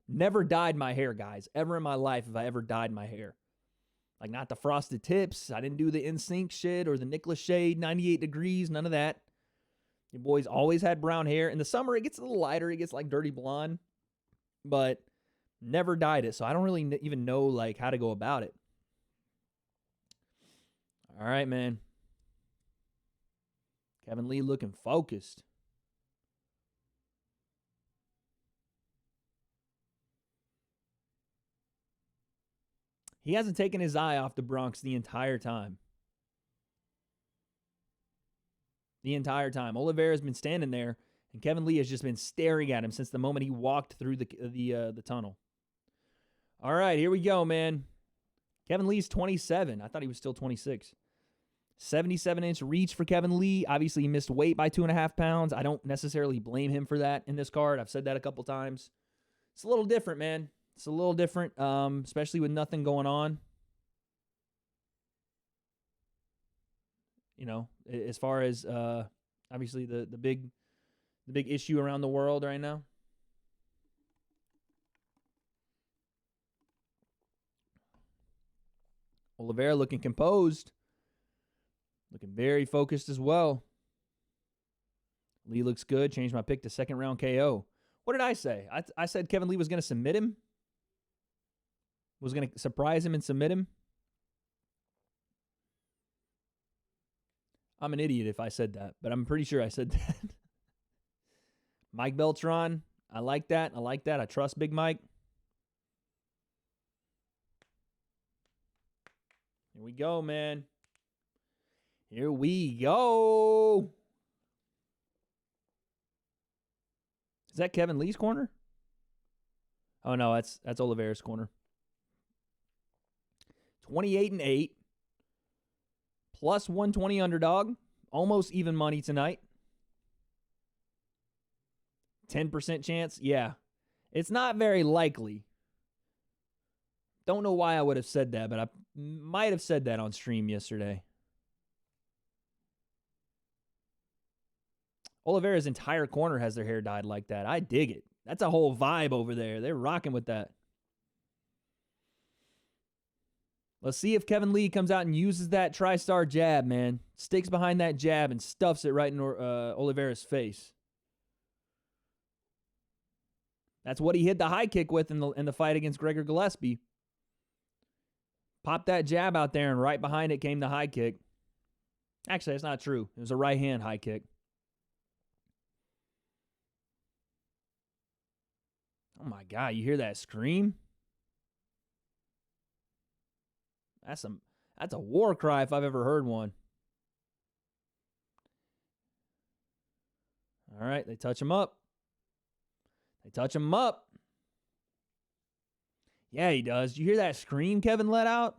Never dyed my hair, guys. Ever in my life have I ever dyed my hair. Like, not the frosted tips. I didn't do the NSYNC shit or the Nicholas shade, 98 degrees, none of that. Your boys always had brown hair. In the summer, it gets a little lighter. It gets like dirty blonde. But never dyed it, so I don't really even know like how to go about it. All right, man. Kevin Lee looking focused. He hasn't taken his eye off the Bronx the entire time. The entire time. Oliveira's been standing there, and Kevin Lee has just been staring at him since the moment he walked through the tunnel. All right, here we go, man. Kevin Lee's 27. I thought he was still 26. 77-inch reach for Kevin Lee. Obviously, he missed weight by 2.5 pounds. I don't necessarily blame him for that in this card. I've said that a couple times. It's a little different, man. It's a little different, especially with nothing going on. You know, as far as obviously the big issue around the world right now. Oliveira looking composed. Looking very focused as well. Lee looks good. Changed my pick to second round KO. What did I say? I said Kevin Lee was going to submit him. Was going to surprise him and submit him. I'm an idiot if I said that, but I'm pretty sure I said that. Mike Beltran. I like that. I trust Big Mike. Here we go, man. Here we go. Is that Kevin Lee's corner? Oh, no, that's Oliveira's corner. 28-8. Plus 120 underdog. Almost even money tonight. 10% chance? Yeah. It's not very likely. Don't know why I would have said that, but I might have said that on stream yesterday. Oliveira's entire corner has their hair dyed like that. I dig it. That's a whole vibe over there. They're rocking with that. Let's see if Kevin Lee comes out and uses that TriStar jab, man. Sticks behind that jab and stuffs it right in Oliveira's face. That's what he hit the high kick with in the fight against Gregor Gillespie. Popped that jab out there, and right behind it came the high kick. Actually, that's not true. It was a right-hand high kick. Oh, my God. You hear that scream? That's a war cry if I've ever heard one. All right, they touch him up. Yeah, he does. You hear that scream Kevin let out?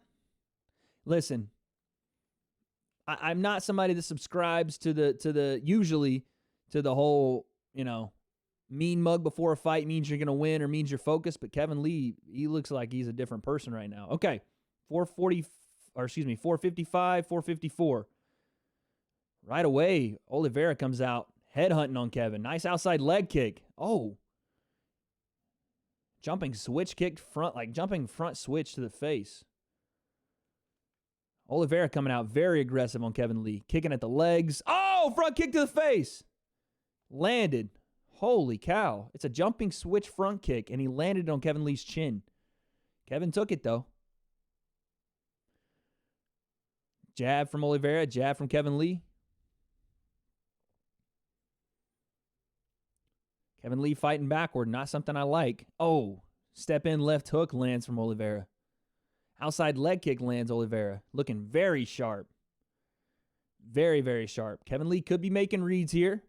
Listen, I'm not somebody that subscribes to the usually to the whole, you know, mean mug before a fight means you're going to win or means you're focused, but Kevin Lee, he looks like he's a different person right now. Okay. 455, 454. Right away, Oliveira comes out, headhunting on Kevin. Nice outside leg kick. Oh. Jumping switch kick front, like jumping front switch to the face. Oliveira coming out very aggressive on Kevin Lee. Kicking at the legs. Oh, front kick to the face. Landed. Holy cow. It's a jumping switch front kick, and he landed on Kevin Lee's chin. Kevin took it, though. Jab from Oliveira, jab from Kevin Lee. Kevin Lee fighting backward, not something I like. Oh, step in left hook lands from Oliveira. Outside leg kick lands Oliveira. Looking very sharp. Very, very sharp. Kevin Lee could be making reads here.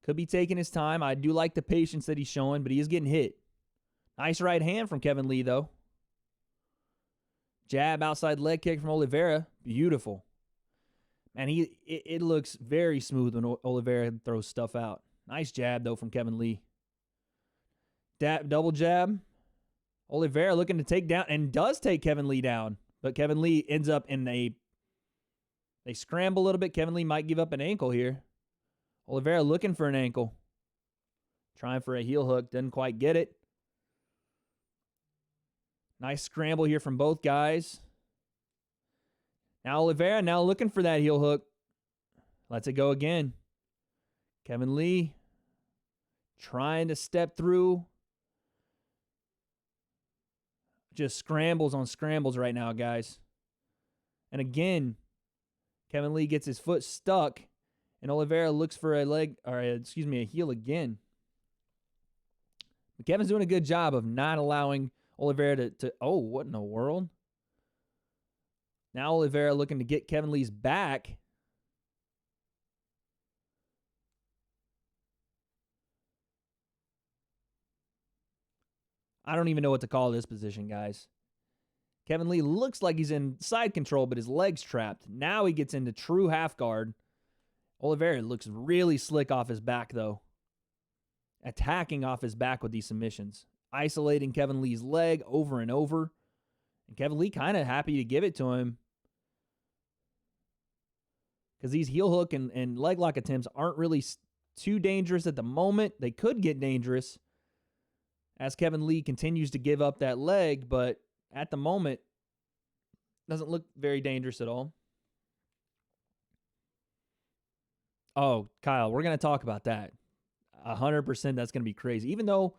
Could be taking his time. I do like the patience that he's showing, but he is getting hit. Nice right hand from Kevin Lee, though. Jab, outside leg kick from Oliveira. Beautiful. And it looks very smooth when Oliveira throws stuff out. Nice jab, though, from Kevin Lee. Double jab. Oliveira looking to take down, and does take Kevin Lee down. But Kevin Lee ends up in they scramble a little bit. Kevin Lee might give up an ankle here. Oliveira looking for an ankle. Trying for a heel hook. Doesn't quite get it. Nice scramble here from both guys. Now Oliveira now looking for that heel hook. Lets it go again. Kevin Lee trying to step through. Just scrambles on scrambles right now, guys. And again, Kevin Lee gets his foot stuck, and Oliveira looks for a heel again. But Kevin's doing a good job of not allowing Oliveira to oh, what in the world? Now Oliveira looking to get Kevin Lee's back. I don't even know what to call this position, guys. Kevin Lee looks like he's in side control, but his leg's trapped. Now he gets into true half guard. Oliveira looks really slick off his back, though. Attacking off his back with these submissions. Isolating Kevin Lee's leg over and over. And Kevin Lee kind of happy to give it to him. Because these heel hook and leg lock attempts aren't really too dangerous at the moment. They could get dangerous as Kevin Lee continues to give up that leg, but at the moment, doesn't look very dangerous at all. Oh, Kyle, we're going to talk about that. 100% that's going to be crazy. Even though,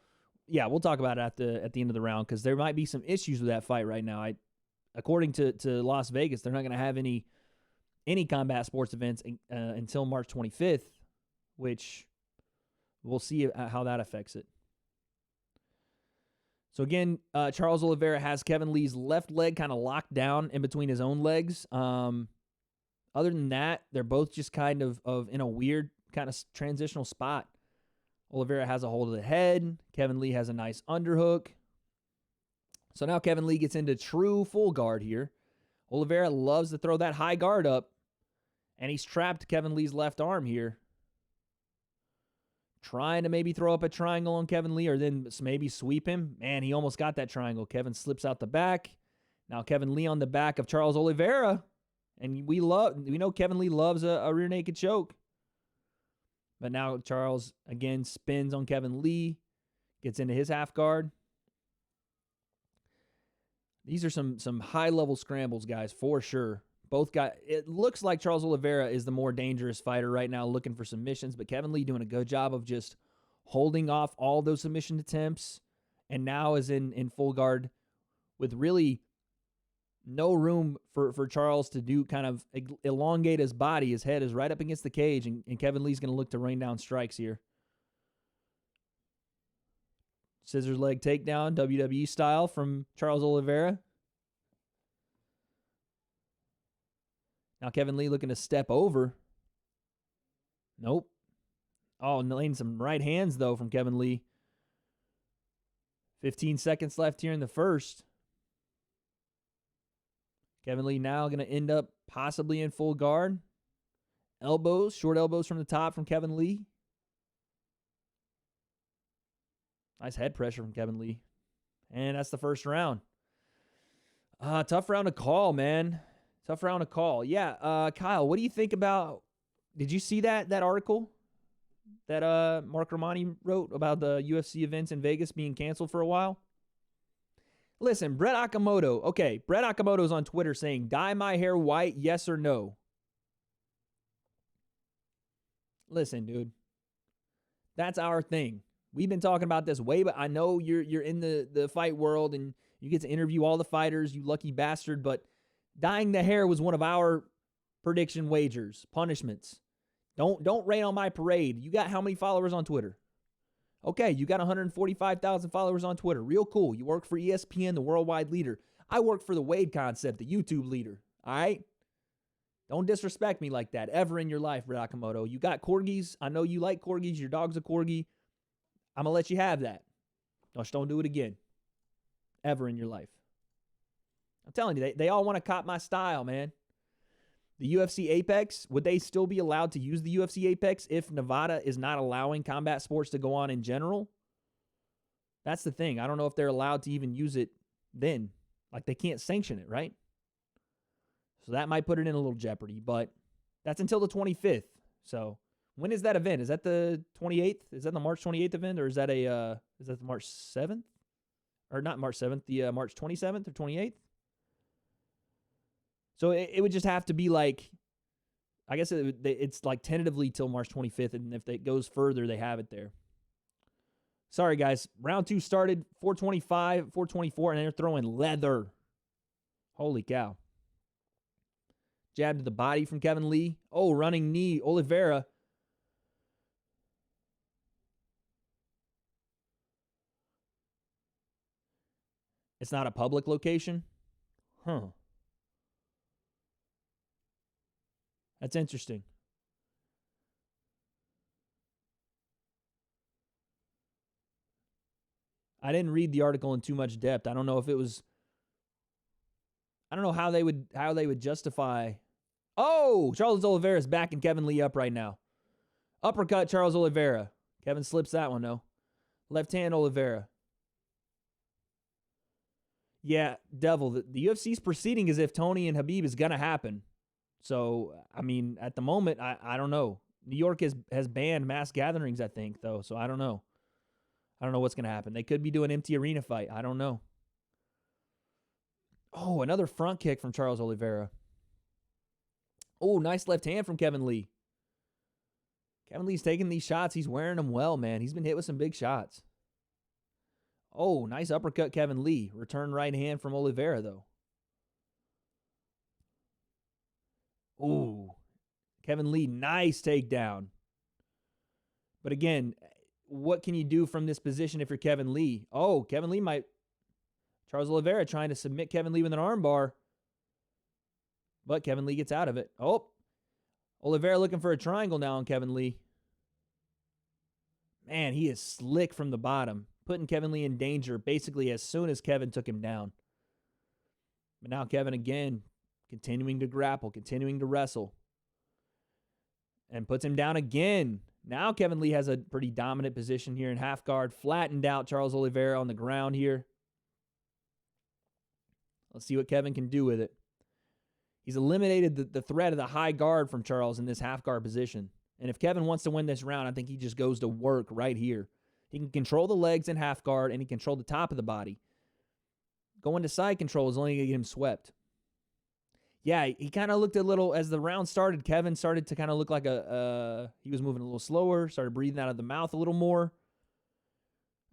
yeah, we'll talk about it at the end of the round because there might be some issues with that fight right now. According to Las Vegas, they're not going to have any combat sports events until March 25th, which we'll see how that affects it. So again, Charles Oliveira has Kevin Lee's left leg kind of locked down in between his own legs. Other than that, they're both just kind of in a weird kind of transitional spot. Oliveira has a hold of the head. Kevin Lee has a nice underhook. So now Kevin Lee gets into true full guard here. Oliveira loves to throw that high guard up, and he's trapped Kevin Lee's left arm here. Trying to maybe throw up a triangle on Kevin Lee or then maybe sweep him. Man, he almost got that triangle. Kevin slips out the back. Now Kevin Lee on the back of Charles Oliveira. And we know Kevin Lee loves a rear naked choke. But now Charles, again, spins on Kevin Lee. Gets into his half guard. These are some high-level scrambles, guys, for sure. Both guys, it looks like Charles Oliveira is the more dangerous fighter right now looking for submissions, but Kevin Lee doing a good job of just holding off all those submission attempts and now is in full guard with really no room for Charles to do kind of elongate his body. His head is right up against the cage, and Kevin Lee's going to look to rain down strikes here. Scissors leg takedown, WWE style from Charles Oliveira. Now Kevin Lee looking to step over. Nope. Oh, laying some right hands, though, from Kevin Lee. 15 seconds left here in the first. Kevin Lee now going to end up possibly in full guard. Elbows, short elbows from the top from Kevin Lee. Nice head pressure from Kevin Lee. And that's the first round. Tough round to call, man. Tough round to call. Yeah, Kyle, what do you think about... Did you see that article that Mark Romani wrote about the UFC events in Vegas being canceled for a while? Listen, Brett Akamoto. Okay, Brett Akamoto's on Twitter saying, dye my hair white, yes or no? Listen, dude. That's our thing. We've been talking about this way, but I know you're in the fight world and you get to interview all the fighters, you lucky bastard, but dyeing the hair was one of our prediction wagers, punishments. Don't rain on my parade. You got how many followers on Twitter? Okay, you got 145,000 followers on Twitter. Real cool. You work for ESPN, the worldwide leader. I work for the W.A.D.E concept, the YouTube leader. All right? Don't disrespect me like that ever in your life, Brett Akamoto. You got corgis. I know you like corgis. Your dog's a corgi. I'm going to let you have that. Just don't do it again. Ever in your life. I'm telling you, they all want to cop my style, man. The UFC Apex, would they still be allowed to use the UFC Apex if Nevada is not allowing combat sports to go on in general? That's the thing. I don't know if they're allowed to even use it then. Like, they can't sanction it, right? So that might put it in a little jeopardy, but that's until the 25th. So when is that event? Is that the 28th? Is that the March 28th event, or is that the March 7th? Or not March 7th, the March 27th or 28th? So it would just have to be like, I guess it's like tentatively till March 25th, and if it goes further, they have it there. Sorry, guys. Round 2 started 425, 424, and they're throwing leather. Holy cow. Jab to the body from Kevin Lee. Oh, running knee, Oliveira. It's not a public location? Huh. That's interesting. I didn't read the article in too much depth. I don't know if it was. I don't know how they would justify. Oh, Charles Oliveira's backing Kevin Lee up right now. Uppercut, Charles Oliveira. Kevin slips that one, though. Left hand, Oliveira. Yeah, Devil, the UFC's proceeding as if Tony and Khabib is going to happen. So, I mean, at the moment, I don't know. New York has banned mass gatherings, I think, though. So, I don't know. I don't know what's going to happen. They could be doing empty arena fight. I don't know. Oh, another front kick from Charles Oliveira. Oh, nice left hand from Kevin Lee. Kevin Lee's taking these shots. He's wearing them well, man. He's been hit with some big shots. Oh, nice uppercut, Kevin Lee. Return right hand from Oliveira, though. Ooh, Kevin Lee, nice takedown. But again, what can you do from this position if you're Kevin Lee? Oh, Kevin Lee might. Charles Oliveira trying to submit Kevin Lee with an armbar. But Kevin Lee gets out of it. Oh, Oliveira looking for a triangle now on Kevin Lee. Man, he is slick from the bottom, putting Kevin Lee in danger basically as soon as Kevin took him down. But now Kevin again, continuing to grapple, continuing to wrestle. And puts him down again. Now Kevin Lee has a pretty dominant position here in half guard. Flattened out Charles Oliveira on the ground here. Let's see what Kevin can do with it. He's eliminated the threat of the high guard from Charles in this half guard position. And if Kevin wants to win this round, I think he just goes to work right here. He can control the legs in half guard, and he can control the top of the body. Going to side control is only going to get him swept. Yeah, he kind of looked a little, as the round started, Kevin started to kind of look like he was moving a little slower, started breathing out of the mouth a little more.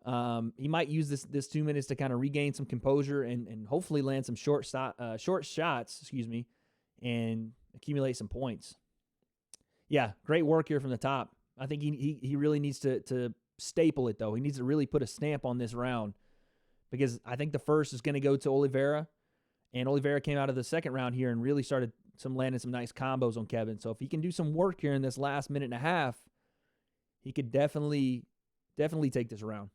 He might use this 2 minutes to kind of regain some composure and hopefully land some short shots, and accumulate some points. Yeah, great work here from the top. I think he really needs to staple it, though. He needs to really put a stamp on this round, because I think the first is going to go to Oliveira, and Oliveira came out of the second round here and really started landing some nice combos on Kevin. So if he can do some work here in this last minute and a half, he could definitely take this round.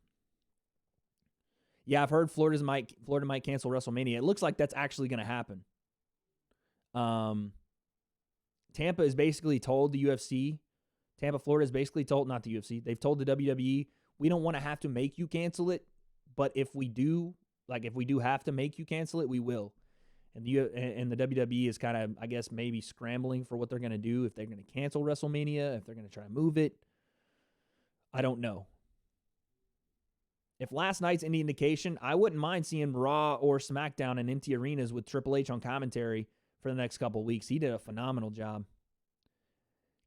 Yeah, I've heard Florida might cancel WrestleMania. It looks like that's actually going to happen. Tampa is basically told the UFC. Florida is basically told, not the UFC. They've told the WWE, we don't want to have to make you cancel it, but if we do have to make you cancel it, we will. And the WWE is kind of, I guess, maybe scrambling for what they're going to do, if they're going to cancel WrestleMania, if they're going to try to move it. I don't know. If last night's any indication, I wouldn't mind seeing Raw or SmackDown in empty arenas with Triple H on commentary for the next couple of weeks. He did a phenomenal job.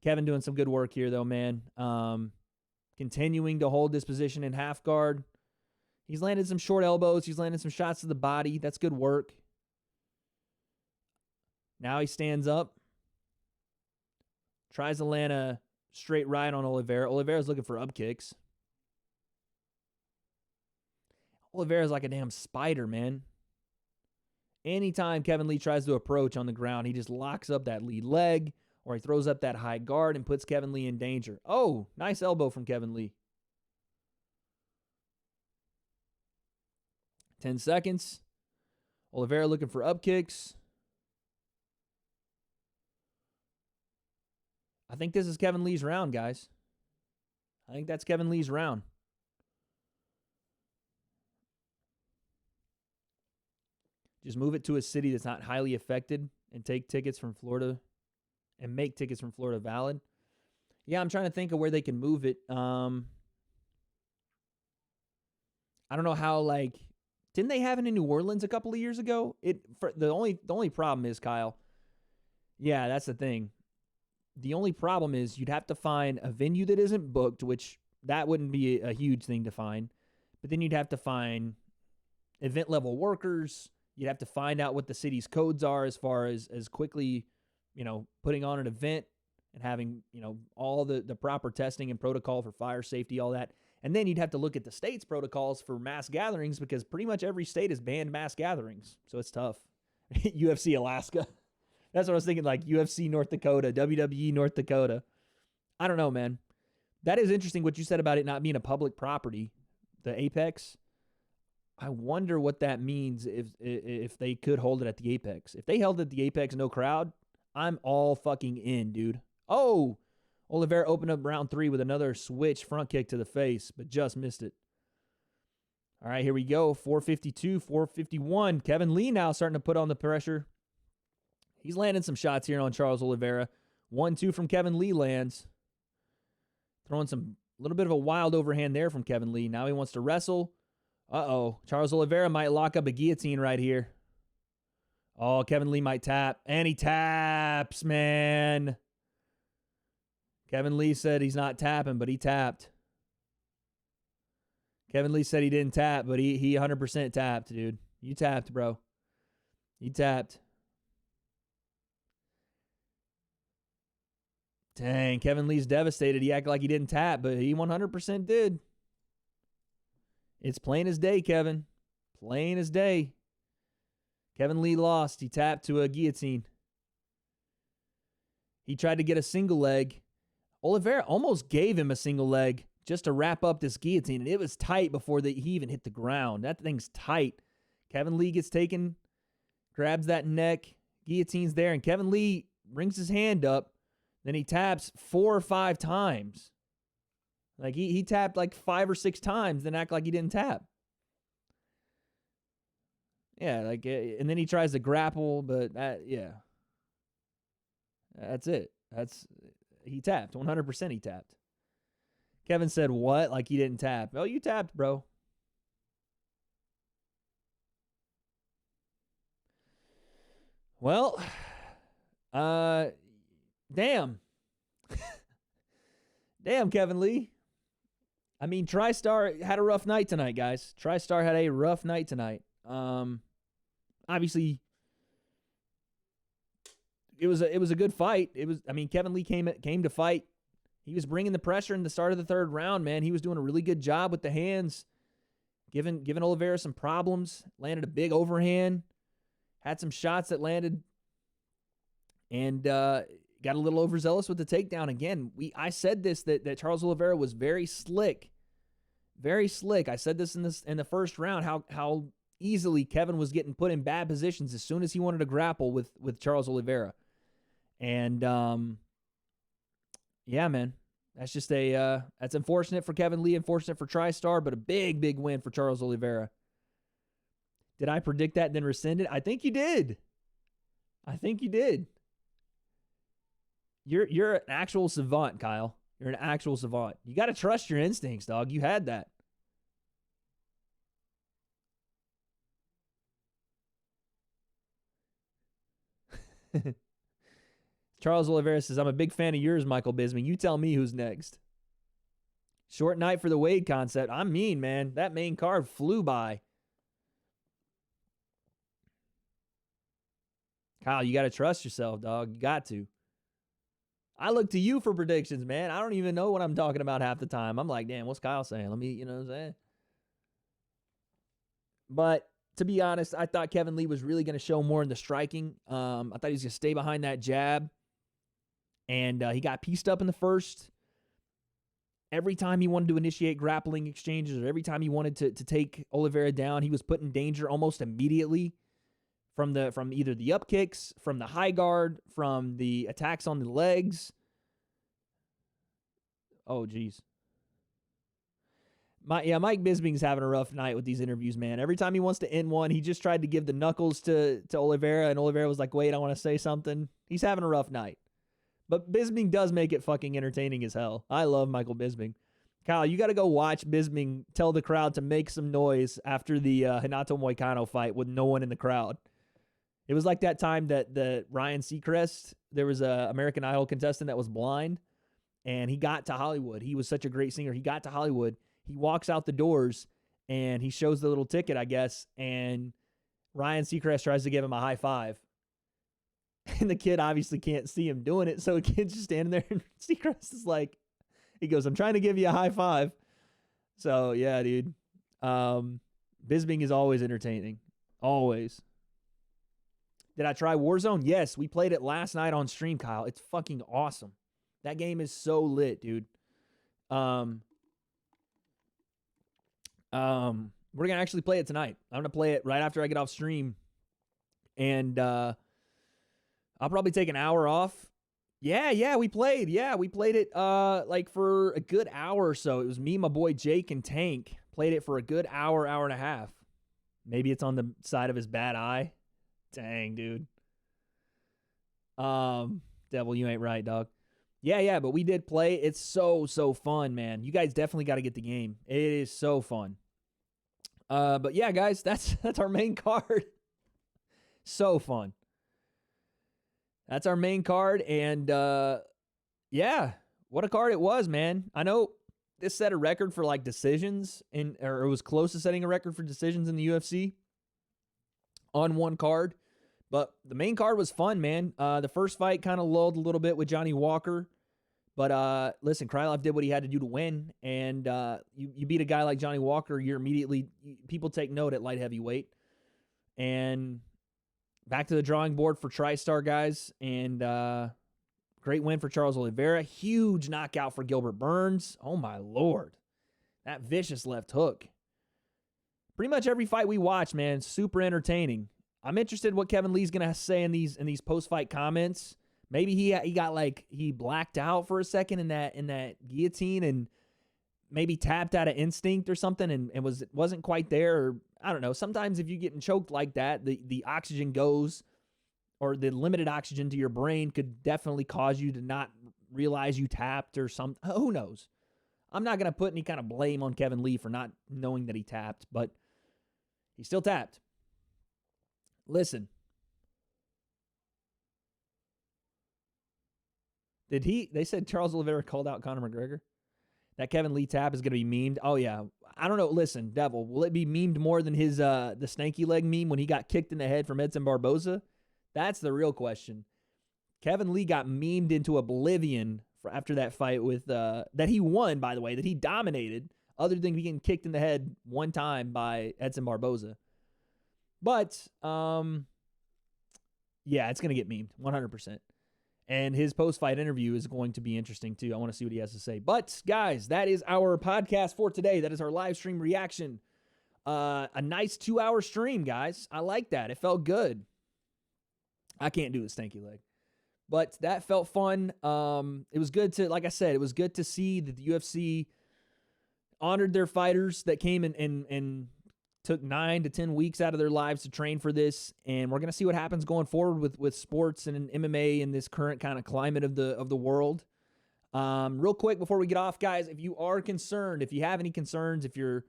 Kevin doing some good work here, though, man. Continuing to hold this position in half guard. He's landed some short elbows. He's landed some shots to the body. That's good work. Now he stands up. Tries to land a straight right on Oliveira. Oliveira's looking for up kicks. Oliveira's like a damn spider, man. Anytime Kevin Lee tries to approach on the ground, he just locks up that lead leg, or he throws up that high guard and puts Kevin Lee in danger. Oh, nice elbow from Kevin Lee. 10 seconds. Oliveira looking for up kicks. I think this is Kevin Lee's round, guys. I think that's Kevin Lee's round. Just move it to a city that's not highly affected and take tickets from Florida and make tickets from Florida valid. Yeah, I'm trying to think of where they can move it. I don't know how, like, didn't they have it in New Orleans a couple of years ago? The only problem is, Kyle. Yeah, that's the thing. The only problem is you'd have to find a venue that isn't booked, which that wouldn't be a huge thing to find. But then you'd have to find event level workers. You'd have to find out what the city's codes are as far as quickly, putting on an event and having, all the proper testing and protocol for fire safety, all that. And then you'd have to look at the state's protocols for mass gatherings because pretty much every state has banned mass gatherings. So it's tough. UFC Alaska. That's what I was thinking, like UFC North Dakota, WWE North Dakota. I don't know, man. That is interesting what you said about it not being a public property, the Apex. I wonder what that means if they could hold it at the Apex. If they held it at the Apex, no crowd, I'm all fucking in, dude. Oh, Oliveira opened up round 3 with another switch front kick to the face, but just missed it. All right, here we go. 452, 451. Kevin Lee now starting to put on the pressure. He's landing some shots here on Charles Oliveira. 1-2 from Kevin Lee lands. Throwing a little bit of a wild overhand there from Kevin Lee. Now he wants to wrestle. Uh-oh. Charles Oliveira might lock up a guillotine right here. Oh, Kevin Lee might tap. And he taps, man. Kevin Lee said he's not tapping, but he tapped. Kevin Lee said he didn't tap, but he 100% tapped, dude. You tapped, bro. You tapped. Dang, Kevin Lee's devastated. He acted like he didn't tap, but he 100% did. It's plain as day, Kevin. Plain as day. Kevin Lee lost. He tapped to a guillotine. He tried to get a single leg. Oliveira almost gave him a single leg just to wrap up this guillotine, and it was tight before he even hit the ground. That thing's tight. Kevin Lee gets taken, grabs that neck, guillotine's there, and Kevin Lee brings his hand up. Then he taps 4 or 5 times. Like he tapped like 5 or 6 times, then act like he didn't tap. Yeah, like, and then he tries to grapple, but yeah. That's it. He tapped. 100% he tapped. Kevin said, what? Like he didn't tap. Oh, you tapped, bro. Well, damn. Damn, Kevin Lee. I mean, TriStar had a rough night tonight, guys. TriStar had a rough night tonight. Obviously, it was a good fight. Kevin Lee came to fight. He was bringing the pressure in the start of the 3rd round, man. He was doing a really good job with the hands, giving Oliveira some problems. Landed a big overhand. Had some shots that landed, and got a little overzealous with the takedown. Again, I said this that Charles Oliveira was very slick. Very slick. I said this in the first round, how easily Kevin was getting put in bad positions as soon as he wanted to grapple with Charles Oliveira. And yeah, man. That's just that's unfortunate for Kevin Lee, unfortunate for TriStar, but a big, big win for Charles Oliveira. Did I predict that and then rescind it? I think you did. You're an actual savant, Kyle. You're an actual savant. You got to trust your instincts, dog. You had that. Charles Oliveira says, I'm a big fan of yours, Michael Bisping. You tell me who's next. Short night for the W.A.D.E concept. I'm mean, man. That main card flew by. Kyle, you got to trust yourself, dog. You got to. I look to you for predictions, man. I don't even know what I'm talking about half the time. I'm like, damn, what's Kyle saying? Let me, you know what I'm saying? But to be honest, I thought Kevin Lee was really going to show more in the striking. I thought he was going to stay behind that jab. And he got pieced up in the first. Every time he wanted to initiate grappling exchanges or every time he wanted to take Oliveira down, he was put in danger almost immediately. from either the up kicks, from the high guard, from the attacks on the legs. Oh, geez. Mike Bisping's having a rough night with these interviews, man. Every time he wants to end one, he just tried to give the knuckles to Oliveira, and Oliveira was like, wait, I want to say something. He's having a rough night. But Bisping does make it fucking entertaining as hell. I love Michael Bisping. Kyle, you got to go watch Bisping tell the crowd to make some noise after the Renato Moicano fight with no one in the crowd. It was like that time that the Ryan Seacrest, there was a American Idol contestant that was blind, and he got to Hollywood. He was such a great singer. He got to Hollywood. He walks out the doors, and he shows the little ticket, I guess, and Ryan Seacrest tries to give him a high five. And the kid obviously can't see him doing it, so the kid's just standing there, and Seacrest is like, he goes, I'm trying to give you a high five. So, yeah, dude. Bisping is always entertaining. Always. Did I try Warzone? Yes, we played it last night on stream, Kyle. It's fucking awesome. That game is so lit, dude. We're going to actually play it tonight. I'm going to play it right after I get off stream. And I'll probably take an hour off. Yeah, we played. Yeah, we played it like for a good hour or so. It was me, my boy Jake, and Tank. Played it for a good hour and a half. Maybe it's on the side of his bad eye. Dang, dude. Devil, you ain't right, dog. Yeah, but we did play. It's so fun, man. You guys definitely got to get the game. It is so fun. But yeah, guys, that's our main card. So fun. That's our main card, and yeah, what a card it was, man. I know this set a record for like decisions, or it was close to setting a record for decisions in the UFC on one card. But the main card was fun, man. The first fight kind of lulled a little bit with Johnny Walker. But listen, Krylov did what he had to do to win. And you beat a guy like Johnny Walker, people take note at light heavyweight. And back to the drawing board for TriStar, guys. And great win for Charles Oliveira. Huge knockout for Gilbert Burns. Oh, my Lord. That vicious left hook. Pretty much every fight we watch, man, super entertaining. I'm interested in what Kevin Lee's going to say in these post-fight comments. Maybe he blacked out for a second in that guillotine and maybe tapped out of instinct or something and wasn't quite there. Or I don't know. Sometimes if you're getting choked like that, the oxygen goes, or the limited oxygen to your brain could definitely cause you to not realize you tapped or something. Who knows? I'm not going to put any kind of blame on Kevin Lee for not knowing that he tapped, but he still tapped. Listen. They said Charles Oliveira called out Conor McGregor? That Kevin Lee tap is going to be memed? Oh, yeah. I don't know. Listen, Devil, will it be memed more than his the stanky leg meme when he got kicked in the head from Edson Barboza? That's the real question. Kevin Lee got memed into oblivion after that fight with that he won, by the way, that he dominated, other than getting kicked in the head one time by Edson Barboza. But, yeah, it's going to get memed, 100%. And his post-fight interview is going to be interesting, too. I want to see what he has to say. But, guys, that is our podcast for today. That is our live stream reaction. A nice 2-hour stream, guys. I like that. It felt good. I can't do the stanky leg. But that felt fun. It was good to, like I said, it was good to see that the UFC honored their fighters that came and took 9 to 10 weeks out of their lives to train for this, and we're going to see what happens going forward with sports and MMA in this current kind of climate of the world. Real quick before we get off, guys, if you are concerned, if you have any concerns, they're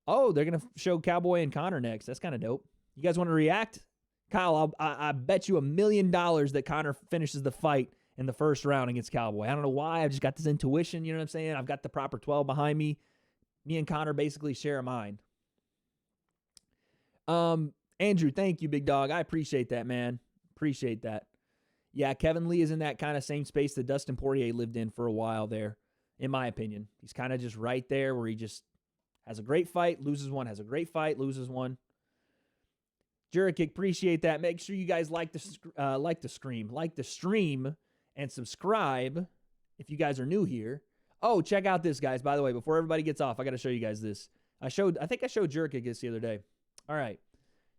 going to show Cowboy and Conor next. That's kind of dope. You guys want to react? Kyle, I bet you $1 million that Conor finishes the fight in the first round against Cowboy. I don't know why. I've just got this intuition, you know what I'm saying? I've got the proper 12 behind me. Me and Conor basically share a mind. Andrew, thank you, big dog. I appreciate that, man. Appreciate that. Yeah, Kevin Lee is in that kind of same space that Dustin Poirier lived in for a while there, in my opinion. He's kind of just right there where he just has a great fight, loses one, has a great fight, loses one. Jurek, appreciate that. Make sure you guys like the stream, and subscribe if you guys are new here. Oh, check out this, guys. By the way, before everybody gets off, I got to show you guys this. I think I showed Jurek this the other day. All right.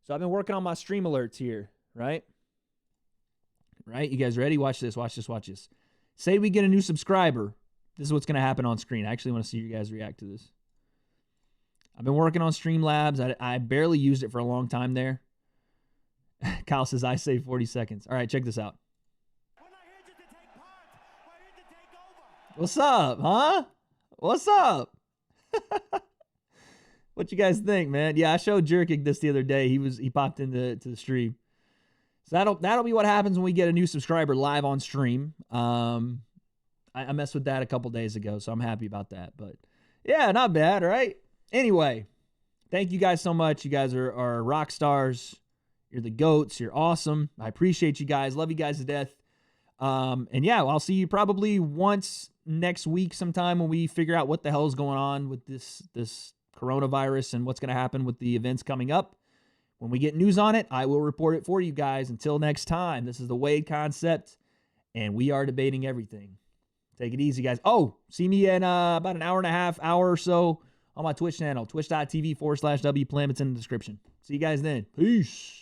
So I've been working on my stream alerts here, right? Right? You guys ready? Watch this, watch this, watch this. Say we get a new subscriber. This is what's going to happen on screen. I actually want to see you guys react to this. I've been working on Streamlabs. I barely used it for a long time there. Kyle says, I say 40 seconds. All right, check this out. What's up, huh? What's up? What you guys think, man? Yeah, I showed Jerkic this the other day. He popped into the stream. So that'll be what happens when we get a new subscriber live on stream. I messed with that a couple days ago, so I'm happy about that. But yeah, not bad, right? Anyway, thank you guys so much. You guys are rock stars. You're the GOATs. You're awesome. I appreciate you guys. Love you guys to death. And yeah, I'll see you probably once next week sometime when we figure out what the hell is going on with this coronavirus and what's going to happen with the events coming up. When we get news on it, I will report it for you guys. Until next time, this is the Wade Concept, and we are debating everything. Take it easy, guys. Oh, see me in about an hour and a half, hour or so on my Twitch channel, twitch.tv/WPlim. It's in the description. See you guys then. Peace.